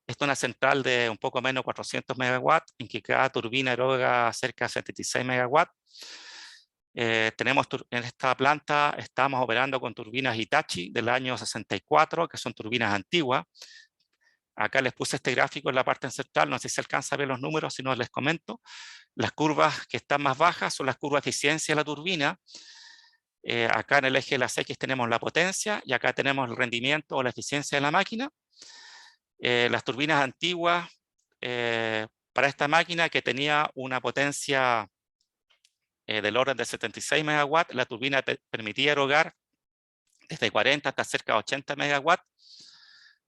[SPEAKER 3] Esta es una central de un poco menos de 400 megawatts, en que cada turbina eroga cerca de 76 megawatts. En esta planta estamos operando con turbinas Hitachi del año 64, que son turbinas antiguas. Acá les puse este gráfico en la parte central, no sé si se alcanza a ver los números, si no les comento. Las curvas que están más bajas son las curvas de eficiencia de la turbina. Acá en el eje de las X tenemos la potencia, y acá tenemos el rendimiento o la eficiencia de la máquina. Las turbinas antiguas, para esta máquina que tenía una potencia del orden de 76 megawatts, la turbina permitía erogar desde 40 hasta cerca de 80 megawatts,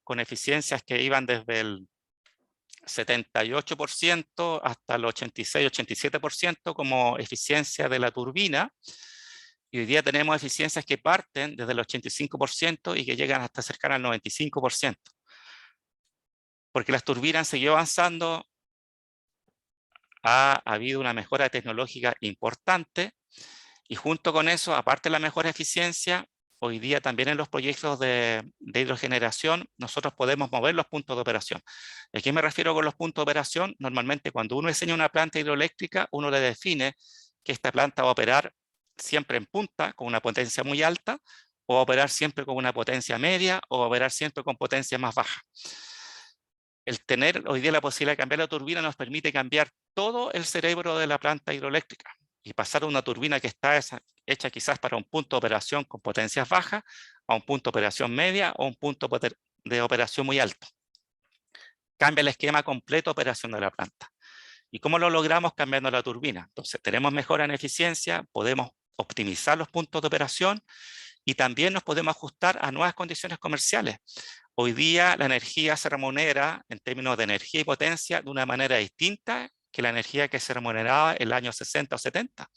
[SPEAKER 3] con eficiencias que iban desde el 78% hasta el 86-87% como eficiencia de la turbina. Y hoy día tenemos eficiencias que parten desde el 85% y que llegan hasta cerca al 95%. Porque las turbinas han seguido avanzando, ha habido una mejora tecnológica importante, y junto con eso, aparte de la mejor eficiencia, hoy día también en los proyectos de hidrogeneración nosotros podemos mover los puntos de operación. ¿A qué me refiero con los puntos de operación? Normalmente cuando uno diseña una planta hidroeléctrica, uno le define que esta planta va a operar siempre en punta, con una potencia muy alta, o operar siempre con una potencia media, o operar siempre con potencia más baja. El tener hoy día la posibilidad de cambiar la turbina nos permite cambiar todo el cerebro de la planta hidroeléctrica y pasar a una turbina que está hecha quizás para un punto de operación con potencias bajas, a un punto de operación media o un punto de operación muy alto. Cambia el esquema completo de operación de la planta. ¿Y cómo lo logramos? Cambiando la turbina. Entonces tenemos mejora en eficiencia, podemos optimizar los puntos de operación y también nos podemos ajustar a nuevas condiciones comerciales. Hoy día la energía se remunera en términos de energía y potencia de una manera distinta que la energía que se remuneraba en el año 60 o 70.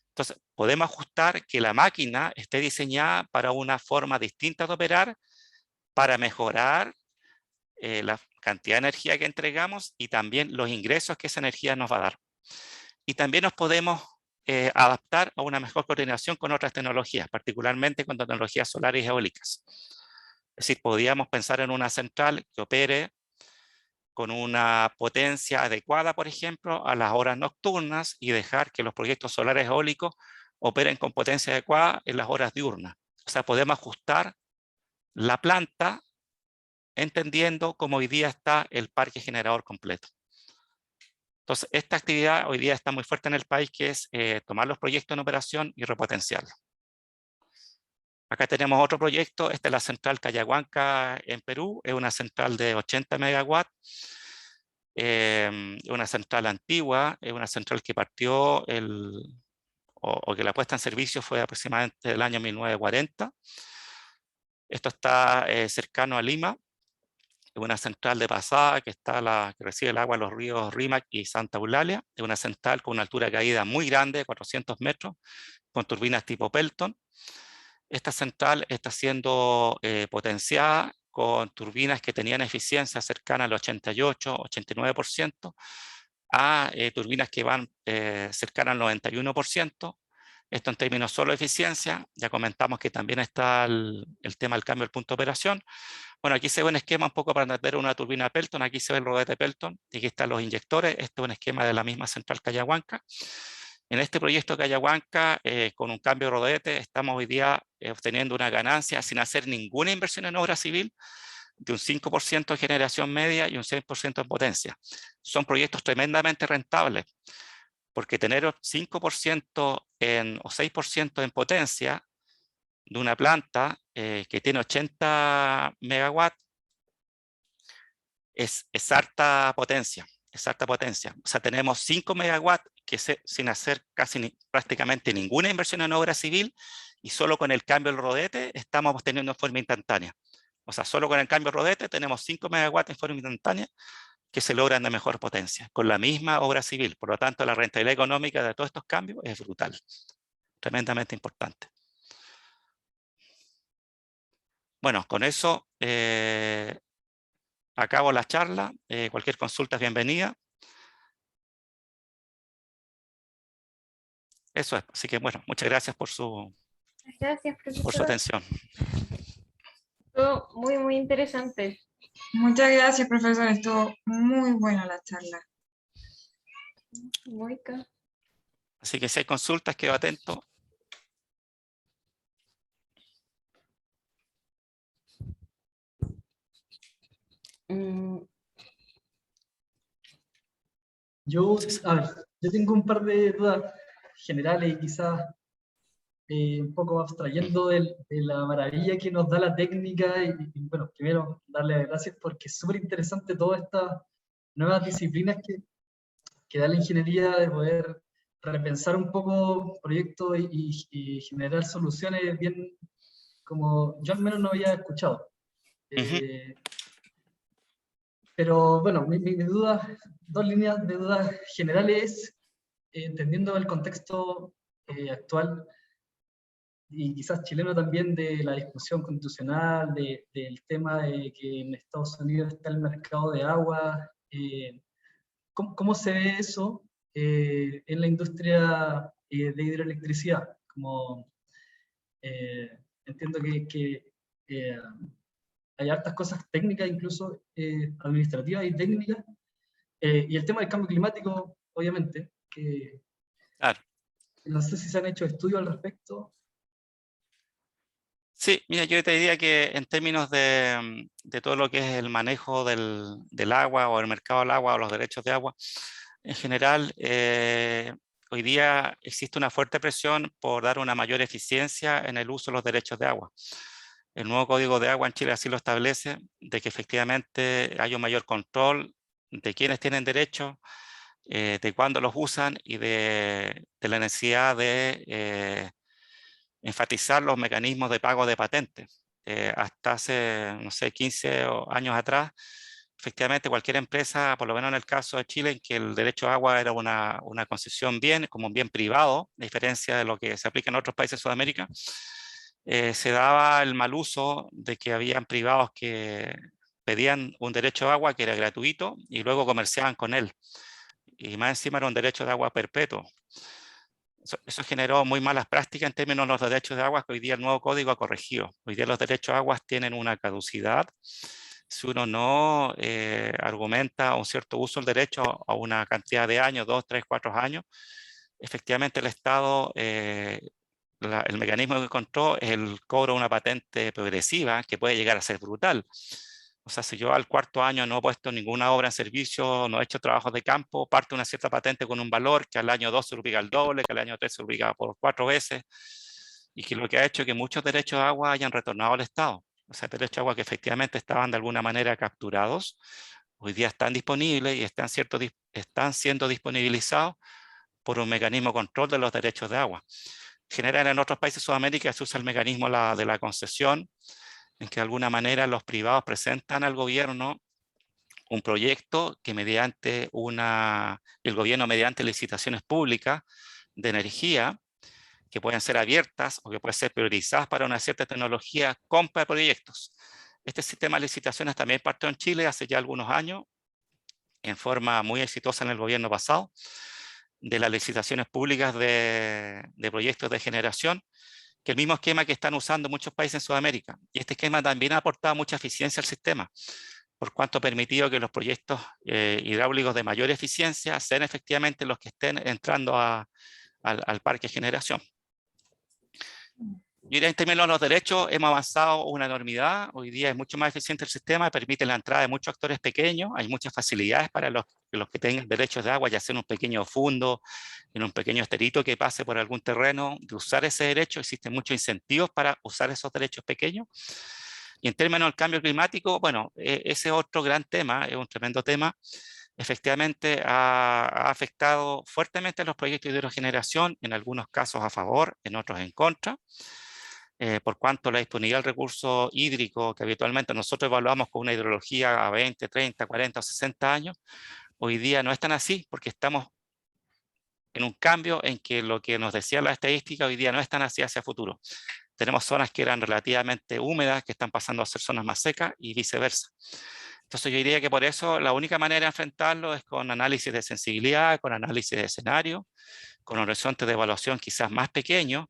[SPEAKER 3] Entonces podemos ajustar que la máquina esté diseñada para una forma distinta de operar, para mejorar la cantidad de energía que entregamos y también los ingresos que esa energía nos va a dar. Y también nos podemos adaptar a una mejor coordinación con otras tecnologías, particularmente con tecnologías solares y eólicas. Es decir, podríamos pensar en una central que opere con una potencia adecuada, por ejemplo, a las horas nocturnas y dejar que los proyectos solares eólicos operen con potencia adecuada en las horas diurnas. O sea, podemos ajustar la planta entendiendo cómo hoy día está el parque generador completo. Entonces, esta actividad hoy día está muy fuerte en el país, que es tomar los proyectos en operación y repotenciarlos. Acá tenemos otro proyecto, esta es la central Cayahuanca en Perú, es una central de 80 megawatts, una central antigua, es una central que partió, o que la puesta en servicio fue aproximadamente el año 1940. Esto está cercano a Lima, es una central de pasada que recibe el agua en los ríos Rímac y Santa Eulalia, es una central con una altura de caída muy grande, de 400 metros, con turbinas tipo Pelton. Esta central está siendo potenciada con turbinas que tenían eficiencia cercana al 88-89%, a turbinas que van cercanas al 91%. Esto en términos solo de eficiencia. Ya comentamos que también está el tema del cambio del punto de operación. Bueno, aquí se ve un esquema un poco para entender una turbina Pelton. Aquí se ve el rodete Pelton y aquí están los inyectores. Este es un esquema de la misma central Cayahuanca. En este proyecto Cayahuanca, con un cambio de rodete, estamos hoy día obteniendo una ganancia sin hacer ninguna inversión en obra civil de un 5% de generación media y un 6% en potencia. Son proyectos tremendamente rentables, porque tener 5% o 6% en potencia de una planta que tiene 80 megawatts es harta potencia. Es harta potencia. O sea, tenemos 5 megawatts que sin hacer prácticamente ninguna inversión en obra civil y solo con el cambio del rodete estamos obteniendo en forma instantánea. O sea, solo con el cambio del rodete tenemos 5 megawatts en forma instantánea que se logran de mejor potencia, con la misma obra civil. Por lo tanto, la rentabilidad económica de todos estos cambios es brutal, tremendamente importante. Bueno, con eso acabo la charla. Cualquier consulta es bienvenida. Eso es. Así que bueno, muchas gracias por su atención.
[SPEAKER 2] Todo muy, muy interesante.
[SPEAKER 1] Muchas gracias, profesor. Estuvo muy buena la charla.
[SPEAKER 2] Muy ca-
[SPEAKER 3] Así que si hay consultas, quedo atento.
[SPEAKER 4] Yo tengo un par de dudas generales y quizás un poco abstrayendo de la maravilla que nos da la técnica y, bueno, primero darle las gracias porque es súper interesante todas estas nuevas disciplinas que da la ingeniería de poder repensar un poco proyectos y generar soluciones bien como yo al menos no había escuchado. Pero bueno, mi duda, dos líneas de dudas generales, entendiendo el contexto actual y quizás chileno también de la discusión constitucional, del tema de que en Estados Unidos está el mercado de agua, ¿cómo se ve eso en la industria de hidroelectricidad? Como, entiendo que hay hartas cosas técnicas, incluso administrativas y técnicas, y el tema del cambio climático, obviamente, que
[SPEAKER 3] Claro.
[SPEAKER 4] No sé si se han hecho estudios al respecto.
[SPEAKER 3] Sí, mira, yo te diría que en términos de todo lo que es el manejo del agua o el mercado del agua o los derechos de agua, en general, hoy día existe una fuerte presión por dar una mayor eficiencia en el uso de los derechos de agua. El nuevo Código de Agua en Chile así lo establece, de que efectivamente hay un mayor control de quienes tienen derecho, de cuándo los usan y de la necesidad de enfatizar los mecanismos de pago de patentes. Hasta hace, no sé, 15 años atrás, efectivamente cualquier empresa, por lo menos en el caso de Chile, en que el derecho a agua era una concesión bien, como un bien privado, a diferencia de lo que se aplica en otros países de Sudamérica, se daba el mal uso de que habían privados que pedían un derecho de agua que era gratuito y luego comerciaban con él. Y más encima era un derecho de agua perpetuo. Eso generó muy malas prácticas en términos de los derechos de agua que hoy día el nuevo código ha corregido. Hoy día los derechos de aguas tienen una caducidad. Si uno no argumenta un cierto uso del derecho a una cantidad de años, 2, 3, 4 años, efectivamente el Estado, el mecanismo que encontró es el cobro de una patente progresiva que puede llegar a ser brutal. O sea, si yo al cuarto año no he puesto ninguna obra en servicio, no he hecho trabajos de campo, parte una cierta patente con un valor que al año 2 se duplica al doble, que al año 3 se duplica por 4 veces, y que lo que ha hecho es que muchos derechos de agua hayan retornado al Estado. O sea, derechos de agua que efectivamente estaban de alguna manera capturados, hoy día están disponibles y están siendo disponibilizados por un mecanismo de control de los derechos de agua. En general, en otros países de Sudamérica se usa el mecanismo de la concesión, en que de alguna manera los privados presentan al gobierno un proyecto que el gobierno mediante licitaciones públicas de energía, que pueden ser abiertas o que pueden ser priorizadas para una cierta tecnología, compra proyectos. Este sistema de licitaciones también partió en Chile hace ya algunos años, en forma muy exitosa en el gobierno pasado, de las licitaciones públicas de proyectos de generación, que el mismo esquema que están usando muchos países en Sudamérica. Y este esquema también ha aportado mucha eficiencia al sistema, por cuanto ha permitido que los proyectos hidráulicos de mayor eficiencia sean efectivamente los que estén entrando al parque de generación. Yo diría en términos de los derechos hemos avanzado una enormidad. Hoy día es mucho más eficiente el sistema, permite la entrada de muchos actores pequeños, hay muchas facilidades para los que tengan derechos de agua, ya sea en un pequeño fondo, en un pequeño esterito que pase por algún terreno, de usar ese derecho. Existen muchos incentivos para usar esos derechos pequeños. Y en términos del cambio climático, bueno, ese es otro gran tema, es un tremendo tema. Efectivamente ha afectado fuertemente a los proyectos de hidrogeneración, en algunos casos a favor, en otros en contra. Por cuanto la disponibilidad del recurso hídrico que habitualmente nosotros evaluamos con una hidrología a 20, 30, 40 o 60 años, hoy día no es tan así porque estamos en un cambio en que lo que nos decía la estadística hoy día no es tan así hacia futuro. Tenemos zonas que eran relativamente húmedas que están pasando a ser zonas más secas y viceversa. Entonces yo diría que por eso la única manera de enfrentarlo es con análisis de sensibilidad, con análisis de escenario, con horizontes de evaluación quizás más pequeños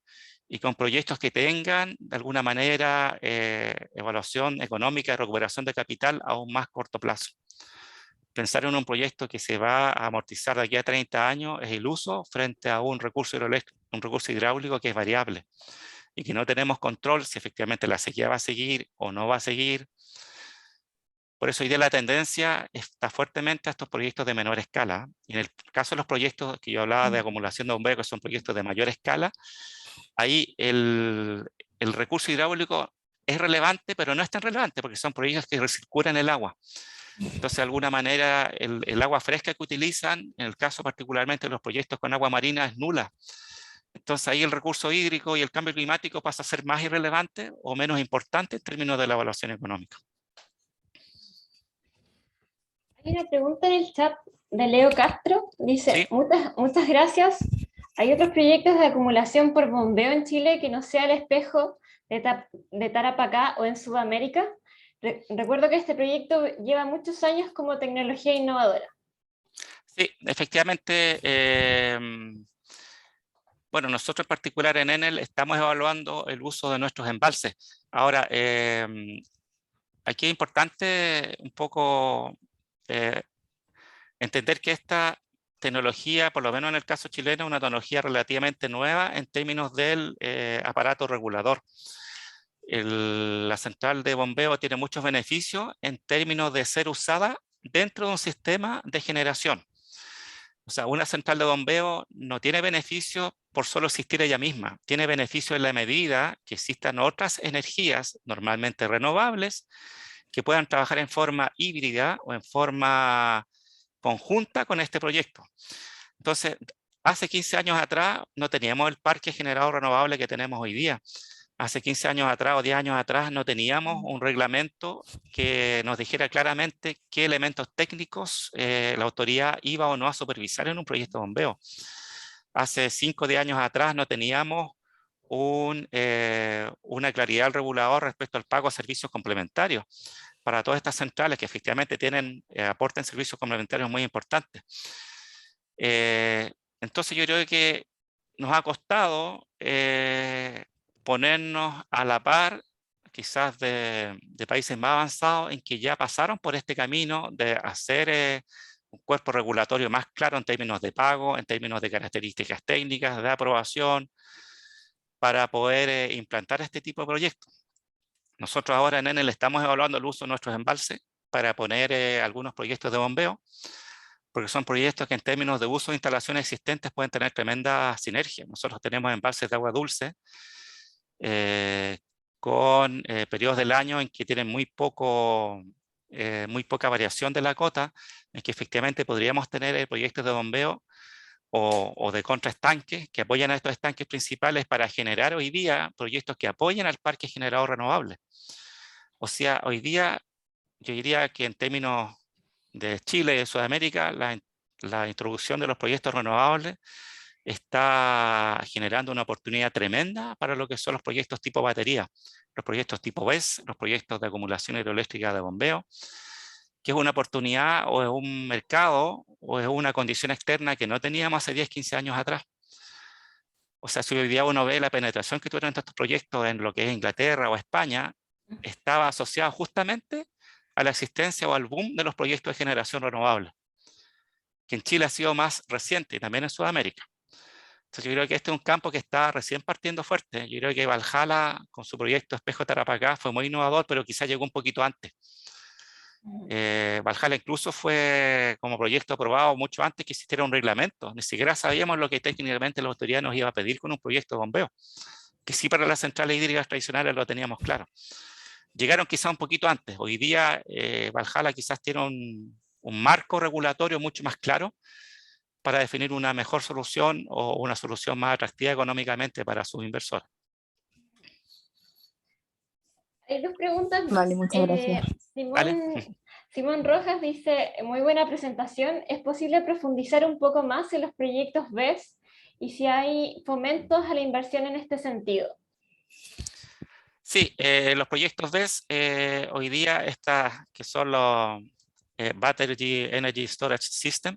[SPEAKER 3] y con proyectos que tengan de alguna manera evaluación económica y recuperación de capital a un más corto plazo. Pensar en un proyecto que se va a amortizar de aquí a 30 años es iluso frente a un recurso hidráulico que es variable y que no tenemos control si efectivamente la sequía va a seguir o no va a seguir. Por eso hoy día la tendencia está fuertemente a estos proyectos de menor escala. Y en el caso de los proyectos que yo hablaba de acumulación de bombeo, que son proyectos de mayor escala, ahí el recurso hidráulico es relevante, pero no es tan relevante porque son proyectos que recirculan el agua. Entonces, de alguna manera, el agua fresca que utilizan, en el caso particularmente de los proyectos con agua marina, es nula. Entonces, ahí el recurso hídrico y el cambio climático pasa a ser más irrelevante o menos importante en términos de la evaluación económica.
[SPEAKER 2] Hay una pregunta en el chat de Leo Castro. Dice,
[SPEAKER 3] ¿Sí?
[SPEAKER 2] muchas gracias. ¿Hay otros proyectos de acumulación por bombeo en Chile que no sea el espejo de Tarapacá o en Sudamérica? Recuerdo que este proyecto lleva muchos años como tecnología innovadora.
[SPEAKER 3] Sí, efectivamente. Bueno, nosotros en particular en Enel estamos evaluando el uso de nuestros embalses. Ahora, aquí es importante un poco entender que esta tecnología, por lo menos en el caso chileno, una tecnología relativamente nueva en términos del aparato regulador. La central de bombeo tiene muchos beneficios en términos de ser usada dentro de un sistema de generación. O sea, una central de bombeo no tiene beneficio por solo existir ella misma. Tiene beneficio en la medida que existan otras energías, normalmente renovables, que puedan trabajar en forma híbrida o en forma conjunta con este proyecto. Entonces, hace 15 años atrás no teníamos el parque generador renovable que tenemos hoy día. Hace 15 años atrás o 10 años atrás no teníamos un reglamento que nos dijera claramente qué elementos técnicos la autoridad iba o no a supervisar en un proyecto de bombeo. Hace 5 o 10 años atrás no teníamos una claridad del regulador respecto al pago de servicios complementarios para todas estas centrales que efectivamente aportan servicios complementarios muy importantes. Entonces yo creo que nos ha costado ponernos a la par quizás de países más avanzados en que ya pasaron por este camino de hacer un cuerpo regulatorio más claro en términos de pago, en términos de características técnicas, de aprobación, para poder implantar este tipo de proyectos. Nosotros ahora en Enel estamos evaluando el uso de nuestros embalses para poner algunos proyectos de bombeo, porque son proyectos que en términos de uso de instalaciones existentes pueden tener tremenda sinergia. Nosotros tenemos embalses de agua dulce con periodos del año en que tienen muy poca variación de la cota, en que efectivamente podríamos tener proyectos de bombeo o de contraestanques que apoyan a estos estanques principales para generar hoy día proyectos que apoyen al parque generador renovable. O sea, hoy día yo diría que en términos de Chile y de Sudamérica, la introducción de los proyectos renovables está generando una oportunidad tremenda para lo que son los proyectos tipo batería, los proyectos tipo BESS, los proyectos de acumulación hidroeléctrica de bombeo, que es una oportunidad o es un mercado o es una condición externa que no teníamos hace 10, 15 años atrás. O sea, si hoy día uno ve la penetración que tuvieron estos proyectos en lo que es Inglaterra o España, estaba asociado justamente a la existencia o al boom de los proyectos de generación renovable, que en Chile ha sido más reciente y también en Sudamérica. Entonces yo creo que este es un campo que está recién partiendo fuerte. Yo creo que Valhalla, con su proyecto Espejo Tarapacá, fue muy innovador, pero quizás llegó un poquito antes. Valhalla incluso fue como proyecto aprobado mucho antes que existiera un reglamento. Ni siquiera sabíamos lo que técnicamente la autoridad nos iba a pedir con un proyecto de bombeo, que sí para las centrales hídricas tradicionales lo teníamos claro. Llegaron quizás un poquito antes. Hoy día Valhalla quizás tiene un marco regulatorio mucho más claro para definir una mejor solución o una solución más atractiva económicamente para sus inversores.
[SPEAKER 2] Hay dos preguntas más.
[SPEAKER 5] Vale, muchas gracias.
[SPEAKER 2] Simón Rojas dice, muy buena presentación. ¿Es posible profundizar un poco más en los proyectos BESS y si hay fomentos a la inversión en este sentido?
[SPEAKER 3] Sí, los proyectos BESS hoy día que son los Battery Energy Storage System,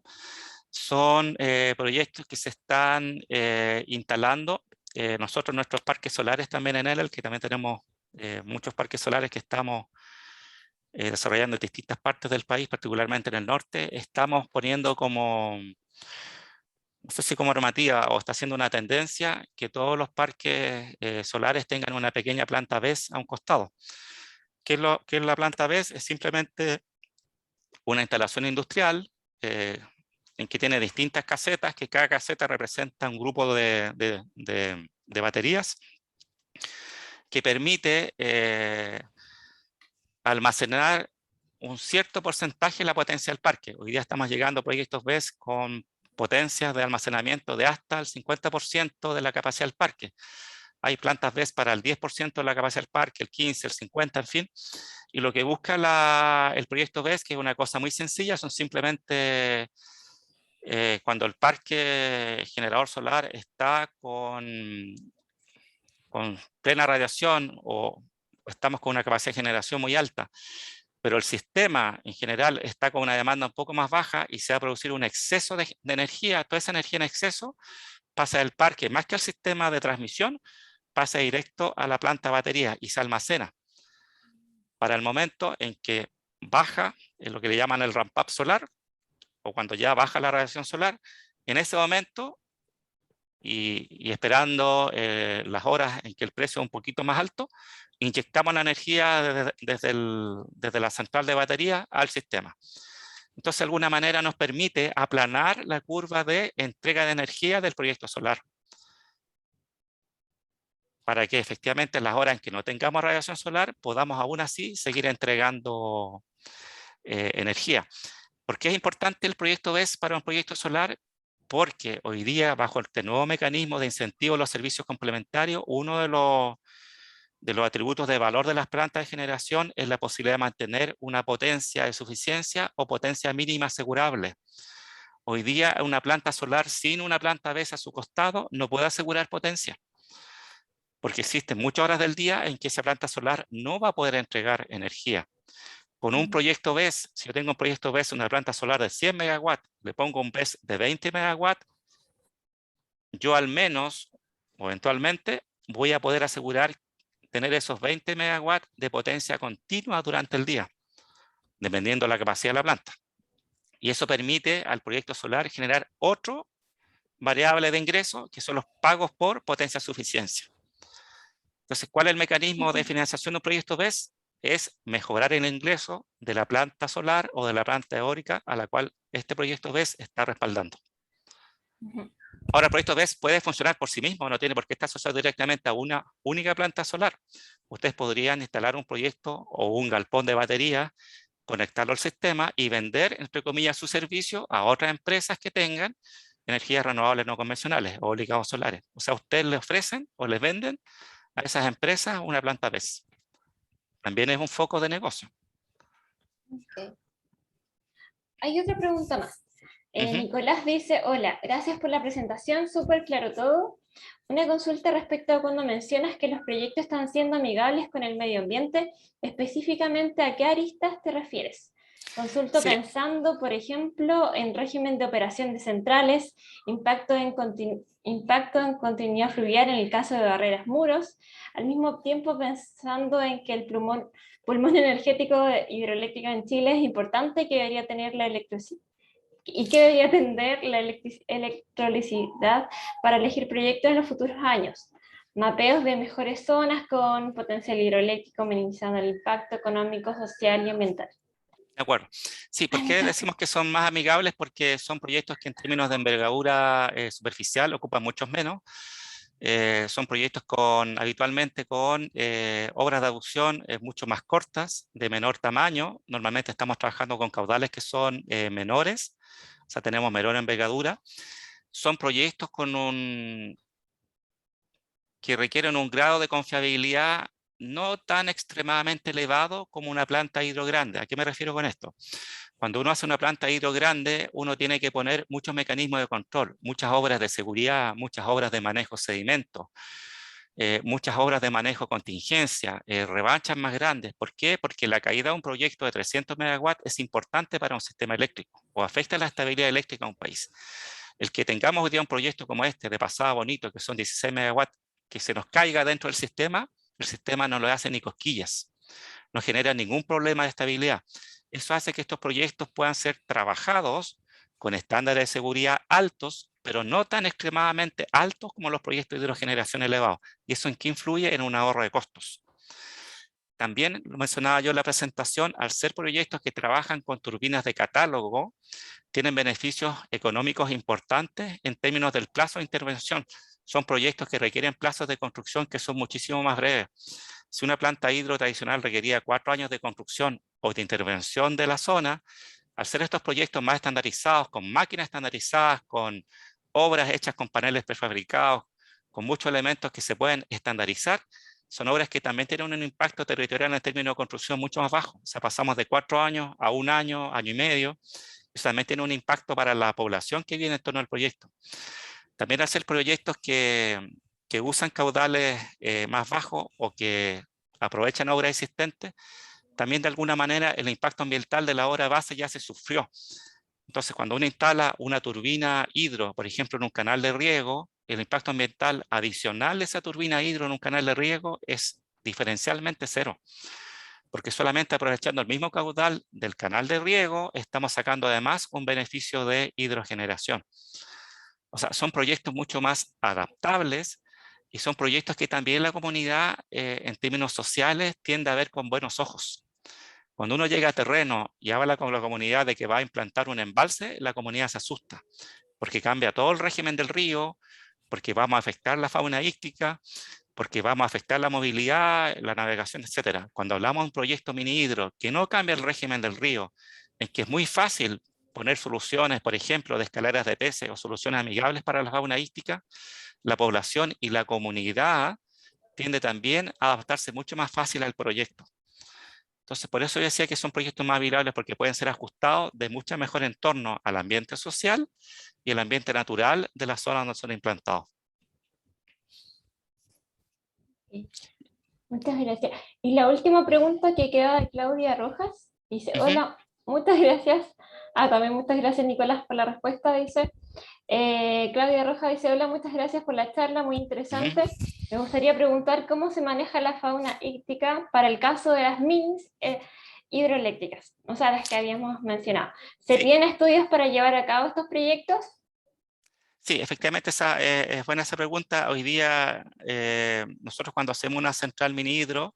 [SPEAKER 3] son proyectos que se están instalando. Nosotros nuestros parques solares también en Enel, que también tenemos muchos parques solares que estamos desarrollando en distintas partes del país, particularmente en el norte, estamos poniendo como, no sé si como normativa o está siendo una tendencia que todos los parques solares tengan una pequeña planta BESS a un costado. ¿Qué es la planta BESS? Es simplemente una instalación industrial en que tiene distintas casetas, que cada caseta representa un grupo de baterías que permite almacenar un cierto porcentaje de la potencia del parque. Hoy día estamos llegando a proyectos BESS con potencias de almacenamiento de hasta el 50% de la capacidad del parque. Hay plantas BESS para el 10% de la capacidad del parque, el 15%, el 50%, en fin. Y lo que busca el proyecto BESS, que es una cosa muy sencilla, son simplemente cuando el parque generador solar está con plena radiación o estamos con una capacidad de generación muy alta, pero el sistema en general está con una demanda un poco más baja y se va a producir un exceso de energía, toda esa energía en exceso pasa del parque, más que al sistema de transmisión, pasa directo a la planta de batería y se almacena. Para el momento en que baja, en lo que le llaman el ramp-up solar, o cuando ya baja la radiación solar, en ese momento, y esperando las horas en que el precio es un poquito más alto, inyectamos la energía desde la central de batería al sistema. Entonces, de alguna manera nos permite aplanar la curva de entrega de energía del proyecto solar, para que efectivamente en las horas en que no tengamos radiación solar podamos aún así seguir entregando energía. ¿Por qué es importante el proyecto BESS para un proyecto solar? Porque hoy día, bajo este nuevo mecanismo de incentivo a los servicios complementarios, uno de los atributos de valor de las plantas de generación es la posibilidad de mantener una potencia de suficiencia o potencia mínima asegurable. Hoy día una planta solar sin una planta BESS a su costado no puede asegurar potencia, porque existen muchas horas del día en que esa planta solar no va a poder entregar energía. Con un proyecto BESS, si yo tengo un proyecto BESS, una planta solar de 100 megawatts, le pongo un BESS de 20 megawatts, yo al menos, o eventualmente, voy a poder asegurar tener esos 20 megawatts de potencia continua durante el día, dependiendo de la capacidad de la planta. Y eso permite al proyecto solar generar otro variable de ingreso, que son los pagos por potencia suficiencia. Entonces, ¿cuál es el mecanismo de financiación de un proyecto BESS? Es mejorar el ingreso de la planta solar o de la planta eólica a la cual este proyecto BESS está respaldando. Ahora, el proyecto BESS puede funcionar por sí mismo, no tiene por qué estar asociado directamente a una única planta solar. Ustedes podrían instalar un proyecto o un galpón de batería, conectarlo al sistema y vender, entre comillas, su servicio a otras empresas que tengan energías renovables no convencionales, eólicas o solares. O sea, ustedes le ofrecen o les venden a esas empresas una planta BESS. También es un foco de negocio.
[SPEAKER 2] Okay. Hay otra pregunta más.
[SPEAKER 3] Ujú.
[SPEAKER 2] Nicolás dice, hola, gracias por la presentación, súper claro todo. Una consulta respecto a cuando mencionas que los proyectos están siendo amigables con el medio ambiente, específicamente ¿a qué aristas te refieres? Consulto
[SPEAKER 3] Sí.
[SPEAKER 2] pensando, por ejemplo, en régimen de operación de centrales, impacto en continuidad fluvial en el caso de barreras muros, al mismo tiempo pensando en que el pulmón energético hidroeléctrico en Chile es importante, que debería tener la electricidad y que debería atender la electricidad para elegir proyectos en los futuros años. Mapeos de mejores zonas con potencial hidroeléctrico, minimizando el impacto económico, social y ambiental.
[SPEAKER 3] De acuerdo. Sí, ¿por qué decimos que son más amigables? Porque son proyectos que en términos de envergadura superficial ocupan muchos menos. Son proyectos habitualmente con obras de aducción mucho más cortas, de menor tamaño. Normalmente estamos trabajando con caudales que son menores, o sea, tenemos menor envergadura. Son proyectos que requieren un grado de confiabilidad no tan extremadamente elevado como una planta hidro grande. ¿A qué me refiero con esto? Cuando uno hace una planta hidro grande, uno tiene que poner muchos mecanismos de control, muchas obras de seguridad, muchas obras de manejo de sedimentos, muchas obras de manejo de contingencia, revanchas más grandes. ¿Por qué? Porque la caída de un proyecto de 300 megawatts es importante para un sistema eléctrico o afecta la estabilidad eléctrica de un país. El que tengamos hoy día un proyecto como este de Pasada Bonito, que son 16 megawatts, que se nos caiga dentro del sistema, el sistema no lo hace ni cosquillas, no genera ningún problema de estabilidad. Eso hace que estos proyectos puedan ser trabajados con estándares de seguridad altos, pero no tan extremadamente altos como los proyectos de hidrogeneración elevados. ¿Y eso en qué influye? En un ahorro de costos. También lo mencionaba yo en la presentación, al ser proyectos que trabajan con turbinas de catálogo, tienen beneficios económicos importantes en términos del plazo de intervención. Son proyectos que requieren plazos de construcción que son muchísimo más breves. Si una planta hidro tradicional requería 4 años de construcción o de intervención de la zona, al ser estos proyectos más estandarizados, con máquinas estandarizadas, con obras hechas con paneles prefabricados, con muchos elementos que se pueden estandarizar, son obras que también tienen un impacto territorial en términos de construcción mucho más bajo. O sea, pasamos de 4 años a 1 año, año y medio. Eso también tiene un impacto para la población que viene en torno al proyecto. También hacer proyectos que usan caudales más bajos o que aprovechan obras existentes, también de alguna manera el impacto ambiental de la obra base ya se sufrió. Entonces, cuando uno instala una turbina hidro, por ejemplo, en un canal de riego, el impacto ambiental adicional de esa turbina hidro en un canal de riego es diferencialmente cero. porque solamente aprovechando el mismo caudal del canal de riego, estamos sacando además un beneficio de hidrogeneración. O sea, son proyectos mucho más adaptables y son proyectos que también la comunidad, en términos sociales, tiende a ver con buenos ojos. Cuando uno llega a terreno y habla con la comunidad de que va a implantar un embalse, la comunidad se asusta, porque cambia todo el régimen del río, porque vamos a afectar la fauna íctica, porque vamos a afectar la movilidad, la navegación, etc. Cuando hablamos de un proyecto mini hidro que no cambia el régimen del río, en que es muy fácil poner soluciones, por ejemplo, de escaleras de peces o soluciones amigables para la fauna íctica, la población y la comunidad tiende también a adaptarse mucho más fácil al proyecto. Entonces, por eso yo decía que son proyectos más viables, porque pueden ser ajustados de mucho mejor entorno al ambiente social y el ambiente natural de la zona donde son implantados.
[SPEAKER 2] Muchas gracias. Y la última pregunta que queda de Claudia Rojas. Dice, hola, muchas gracias. También muchas gracias, Nicolás, por la respuesta. Dice, Claudia Rojas dice, hola, muchas gracias por la charla, muy interesante. Me gustaría preguntar cómo se maneja la fauna íctica para el caso de las minis hidroeléctricas, o sea, las que habíamos mencionado. ¿Se tienen estudios para llevar a cabo estos proyectos?
[SPEAKER 3] Sí, efectivamente es buena esa pregunta. Hoy día nosotros cuando hacemos una central mini hidro,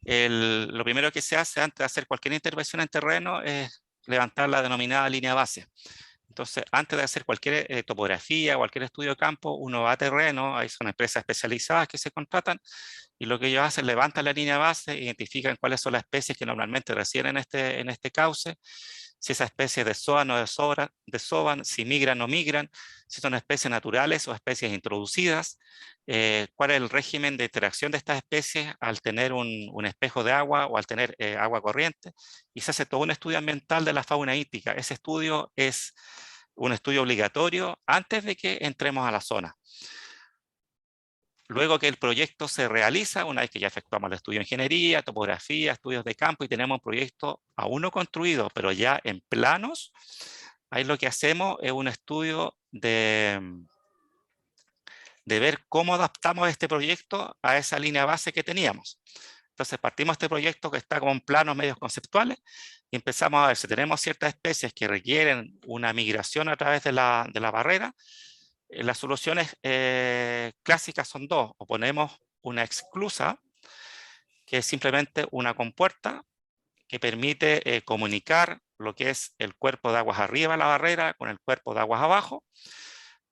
[SPEAKER 3] lo primero que se hace antes de hacer cualquier intervención en terreno es levantar la denominada línea base. Entonces, antes de hacer cualquier topografía, cualquier estudio de campo, uno va a terreno, ahí son empresas especializadas que se contratan, y lo que ellos hacen, levantan la línea base, identifican cuáles son las especies que normalmente residen en este cauce, si esas especies desovan o desovan, si migran o migran, si son especies naturales o especies introducidas, cuál es el régimen de interacción de estas especies al tener un espejo de agua o al tener agua corriente, y se hace todo un estudio ambiental de la fauna ítica. Ese estudio es un estudio obligatorio antes de que entremos a la zona. Luego que el proyecto se realiza, una vez que ya efectuamos el estudio de ingeniería, topografía, estudios de campo y tenemos un proyecto aún no construido, pero ya en planos, ahí lo que hacemos es un estudio de ver cómo adaptamos este proyecto a esa línea base que teníamos. Entonces partimos de este proyecto que está con planos medios conceptuales y empezamos a ver si tenemos ciertas especies que requieren una migración a través de la barrera. Las soluciones clásicas son dos: o ponemos una exclusa, que es simplemente una compuerta que permite comunicar lo que es el cuerpo de aguas arriba de la barrera con el cuerpo de aguas abajo.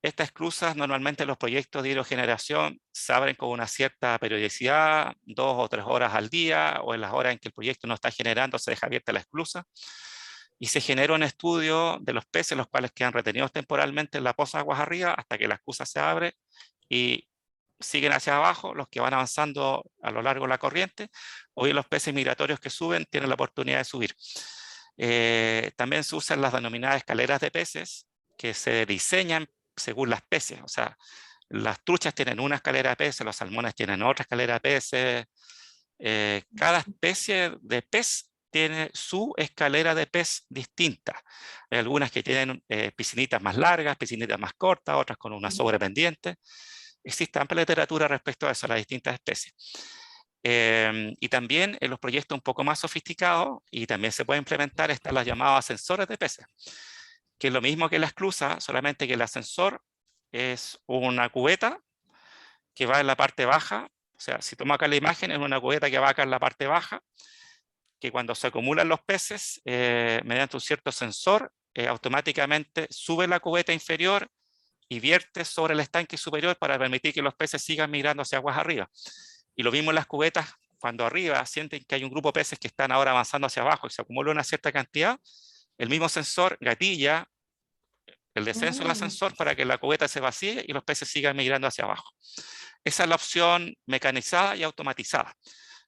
[SPEAKER 3] Estas esclusas normalmente en los proyectos de hidrogeneración se abren con una cierta periodicidad, 2 o 3 horas al día, o en las horas en que el proyecto no está generando se deja abierta la esclusa. Y se genera un estudio de los peces, los cuales quedan retenidos temporalmente en la poza de aguas arriba hasta que la esclusa se abre y siguen hacia abajo los que van avanzando a lo largo de la corriente, o bien los peces migratorios que suben tienen la oportunidad de subir. También se usan las denominadas escaleras de peces que se diseñan según las especies. O sea, las truchas tienen una escalera de peces, los salmones tienen otra escalera de peces. Cada especie de pez tiene su escalera de pez distinta. Hay algunas que tienen piscinitas más largas, piscinitas más cortas, otras con una sobrependiente. Existe amplia literatura respecto a eso, a las distintas especies. Y también en los proyectos un poco más sofisticados, y también se puede implementar, están los llamados ascensores de peces, que es lo mismo que la esclusa, solamente que el ascensor es una cubeta que va en la parte baja. O sea, si toma acá la imagen, es una cubeta que va acá en la parte baja, que cuando se acumulan los peces, mediante un cierto sensor, automáticamente sube la cubeta inferior y vierte sobre el estanque superior para permitir que los peces sigan migrando hacia aguas arriba. Y lo mismo en las cubetas, cuando arriba sienten que hay un grupo de peces que están ahora avanzando hacia abajo y se acumula una cierta cantidad, el mismo sensor gatilla el descenso del ascensor para que la cubeta se vacíe y los peces sigan migrando hacia abajo. Esa es la opción mecanizada y automatizada.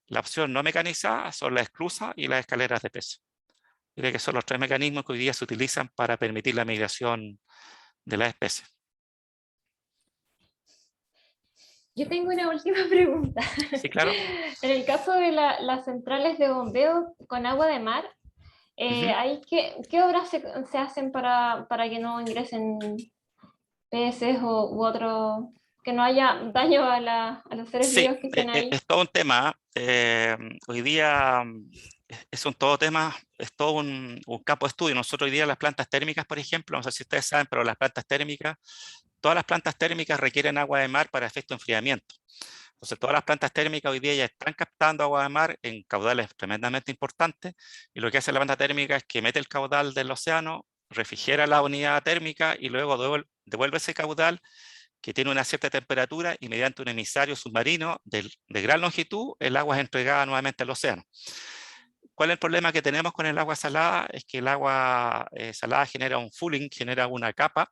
[SPEAKER 3] La opción no mecanizada son las esclusas y las escaleras de peces. Diría que son los 3 mecanismos que hoy día se utilizan para permitir la migración de las especies.
[SPEAKER 2] Yo tengo una última pregunta.
[SPEAKER 3] Sí, claro.
[SPEAKER 2] En el caso de las centrales de bombeo con agua de mar, ¿qué obras se hacen para que no ingresen peces u otros que no haya daño a los seres
[SPEAKER 3] Sí,
[SPEAKER 2] vivos que estén ahí.
[SPEAKER 3] es todo un tema. Hoy día es un todo tema, es todo un campo de estudio. Nosotros hoy día las plantas térmicas, por ejemplo, no sé si ustedes saben, pero las plantas térmicas, todas las plantas térmicas requieren agua de mar para efecto de enfriamiento. Entonces, todas las plantas térmicas hoy día ya están captando agua de mar en caudales tremendamente importantes, y lo que hace la planta térmica es que mete el caudal del océano, refrigera la unidad térmica y luego devuelve ese caudal que tiene una cierta temperatura, y mediante un emisario submarino de gran longitud, el agua es entregada nuevamente al océano. ¿Cuál es el problema que tenemos con el agua salada? Es que el agua salada genera un fouling, genera una capa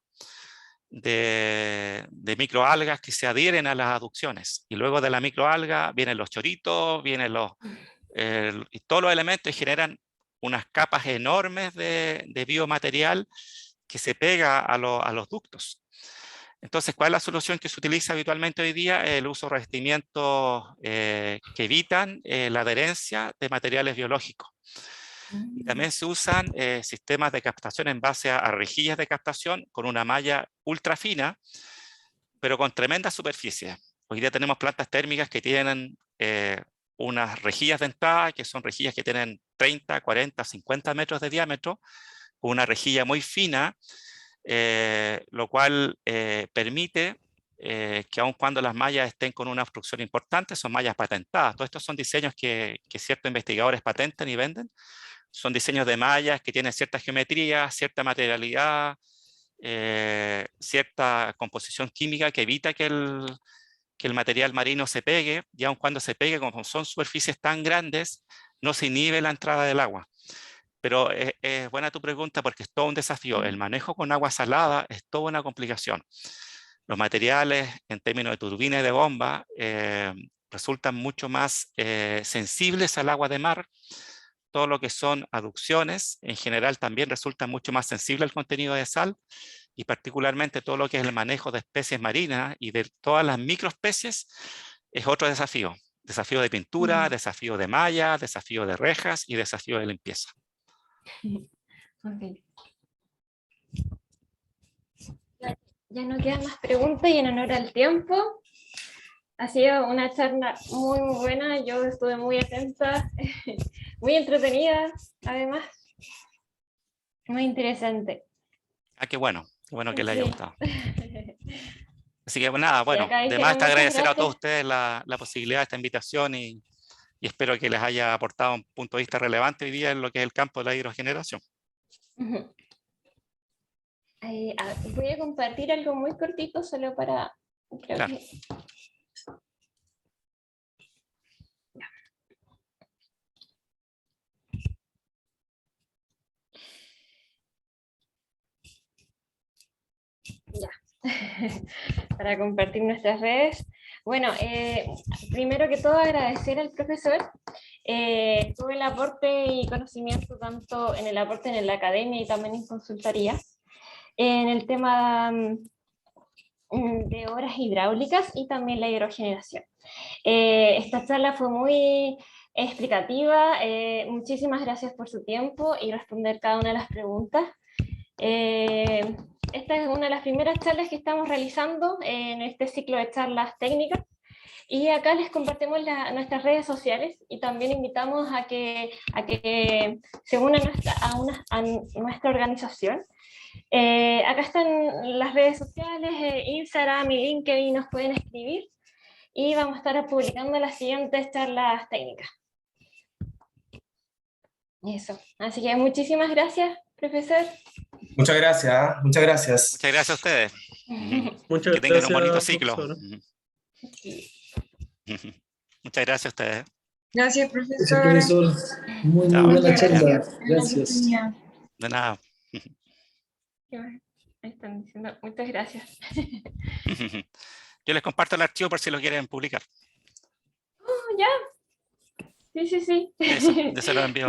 [SPEAKER 3] de microalgas que se adhieren a las aducciones, y luego de la microalga vienen los choritos, vienen y todos los elementos, y generan unas capas enormes de biomaterial que se pega a los ductos. Entonces, ¿cuál es la solución que se utiliza habitualmente hoy día? El uso de revestimientos que evitan la adherencia de materiales biológicos. Y también se usan sistemas de captación en base a rejillas de captación con una malla ultra fina, pero con tremenda superficie. Hoy día tenemos plantas térmicas que tienen unas rejillas de entrada, que son rejillas que tienen 30, 40, 50 metros de diámetro, con una rejilla muy fina, lo cual permite que aun cuando las mallas estén con una obstrucción importante, son mallas patentadas. Todos estos son diseños que ciertos investigadores patentan y venden. Son diseños de mallas que tienen cierta geometría, cierta materialidad, cierta composición química que evita que el material marino se pegue, y aun cuando se pegue, como son superficies tan grandes, no se inhibe la entrada del agua. Pero es buena tu pregunta, porque es todo un desafío. El manejo con agua salada es toda una complicación. Los materiales, en términos de turbina y de bomba, resultan mucho más sensibles al agua de mar. Todo lo que son aducciones, en general, también resulta mucho más sensible al contenido de sal, y particularmente todo lo que es el manejo de especies marinas y de todas las microespecies es otro desafío. Desafío de pintura, desafío de malla, desafío de rejas y desafío de limpieza.
[SPEAKER 2] Okay. Ya no quedan más preguntas, y en honor al tiempo, ha sido una charla muy, muy buena. Yo estuve muy atenta, muy entretenida, además. Muy interesante.
[SPEAKER 3] Ah, qué bueno que les haya
[SPEAKER 2] Sí.
[SPEAKER 3] gustado. Así que nada,
[SPEAKER 2] Y
[SPEAKER 3] bueno,
[SPEAKER 2] acá
[SPEAKER 3] de
[SPEAKER 2] dijeron
[SPEAKER 3] más que
[SPEAKER 2] muchas
[SPEAKER 3] agradecer a todos
[SPEAKER 2] gracias.
[SPEAKER 3] ustedes la posibilidad de esta invitación, y espero que les haya aportado un punto de vista relevante hoy día en lo que es el campo de la hidrogeneración.
[SPEAKER 2] Ujú. Voy a compartir algo muy cortito solo para... Creo
[SPEAKER 3] Claro.
[SPEAKER 2] que... Ya. Para compartir nuestras redes. Bueno, primero que todo agradecer al profesor todo el aporte y conocimiento, tanto en el aporte en la academia y también en consultoría, en el tema de obras hidráulicas y también la hidrogeneración. Esta charla fue muy explicativa, muchísimas gracias por su tiempo y responder cada una de las preguntas. Esta es una de las primeras charlas que estamos realizando en este ciclo de charlas técnicas, y acá les compartimos nuestras redes sociales, y también invitamos a que se unan a nuestra organización. Acá están las redes sociales, Instagram y LinkedIn, nos pueden escribir, y vamos a estar publicando las siguientes charlas técnicas. Eso, así que muchísimas gracias, profesor.
[SPEAKER 5] Muchas gracias, muchas gracias.
[SPEAKER 3] Muchas gracias a ustedes.
[SPEAKER 4] Muchas
[SPEAKER 3] Que tengan un bonito
[SPEAKER 4] gracias,
[SPEAKER 3] ciclo.
[SPEAKER 4] profesora.
[SPEAKER 3] Muchas gracias a ustedes.
[SPEAKER 1] Gracias,
[SPEAKER 6] Gracias,
[SPEAKER 1] profesora.
[SPEAKER 6] profesor. Muy
[SPEAKER 3] Chao.
[SPEAKER 6] buena
[SPEAKER 1] Muchas
[SPEAKER 6] charla.
[SPEAKER 1] gracias por la
[SPEAKER 6] Gracias.
[SPEAKER 1] oportunidad.
[SPEAKER 3] De nada.
[SPEAKER 2] Ahí están diciendo, muchas gracias.
[SPEAKER 3] Yo les comparto el archivo por si lo quieren publicar.
[SPEAKER 2] Oh, ya. Sí.
[SPEAKER 3] Eso, yo se lo envío.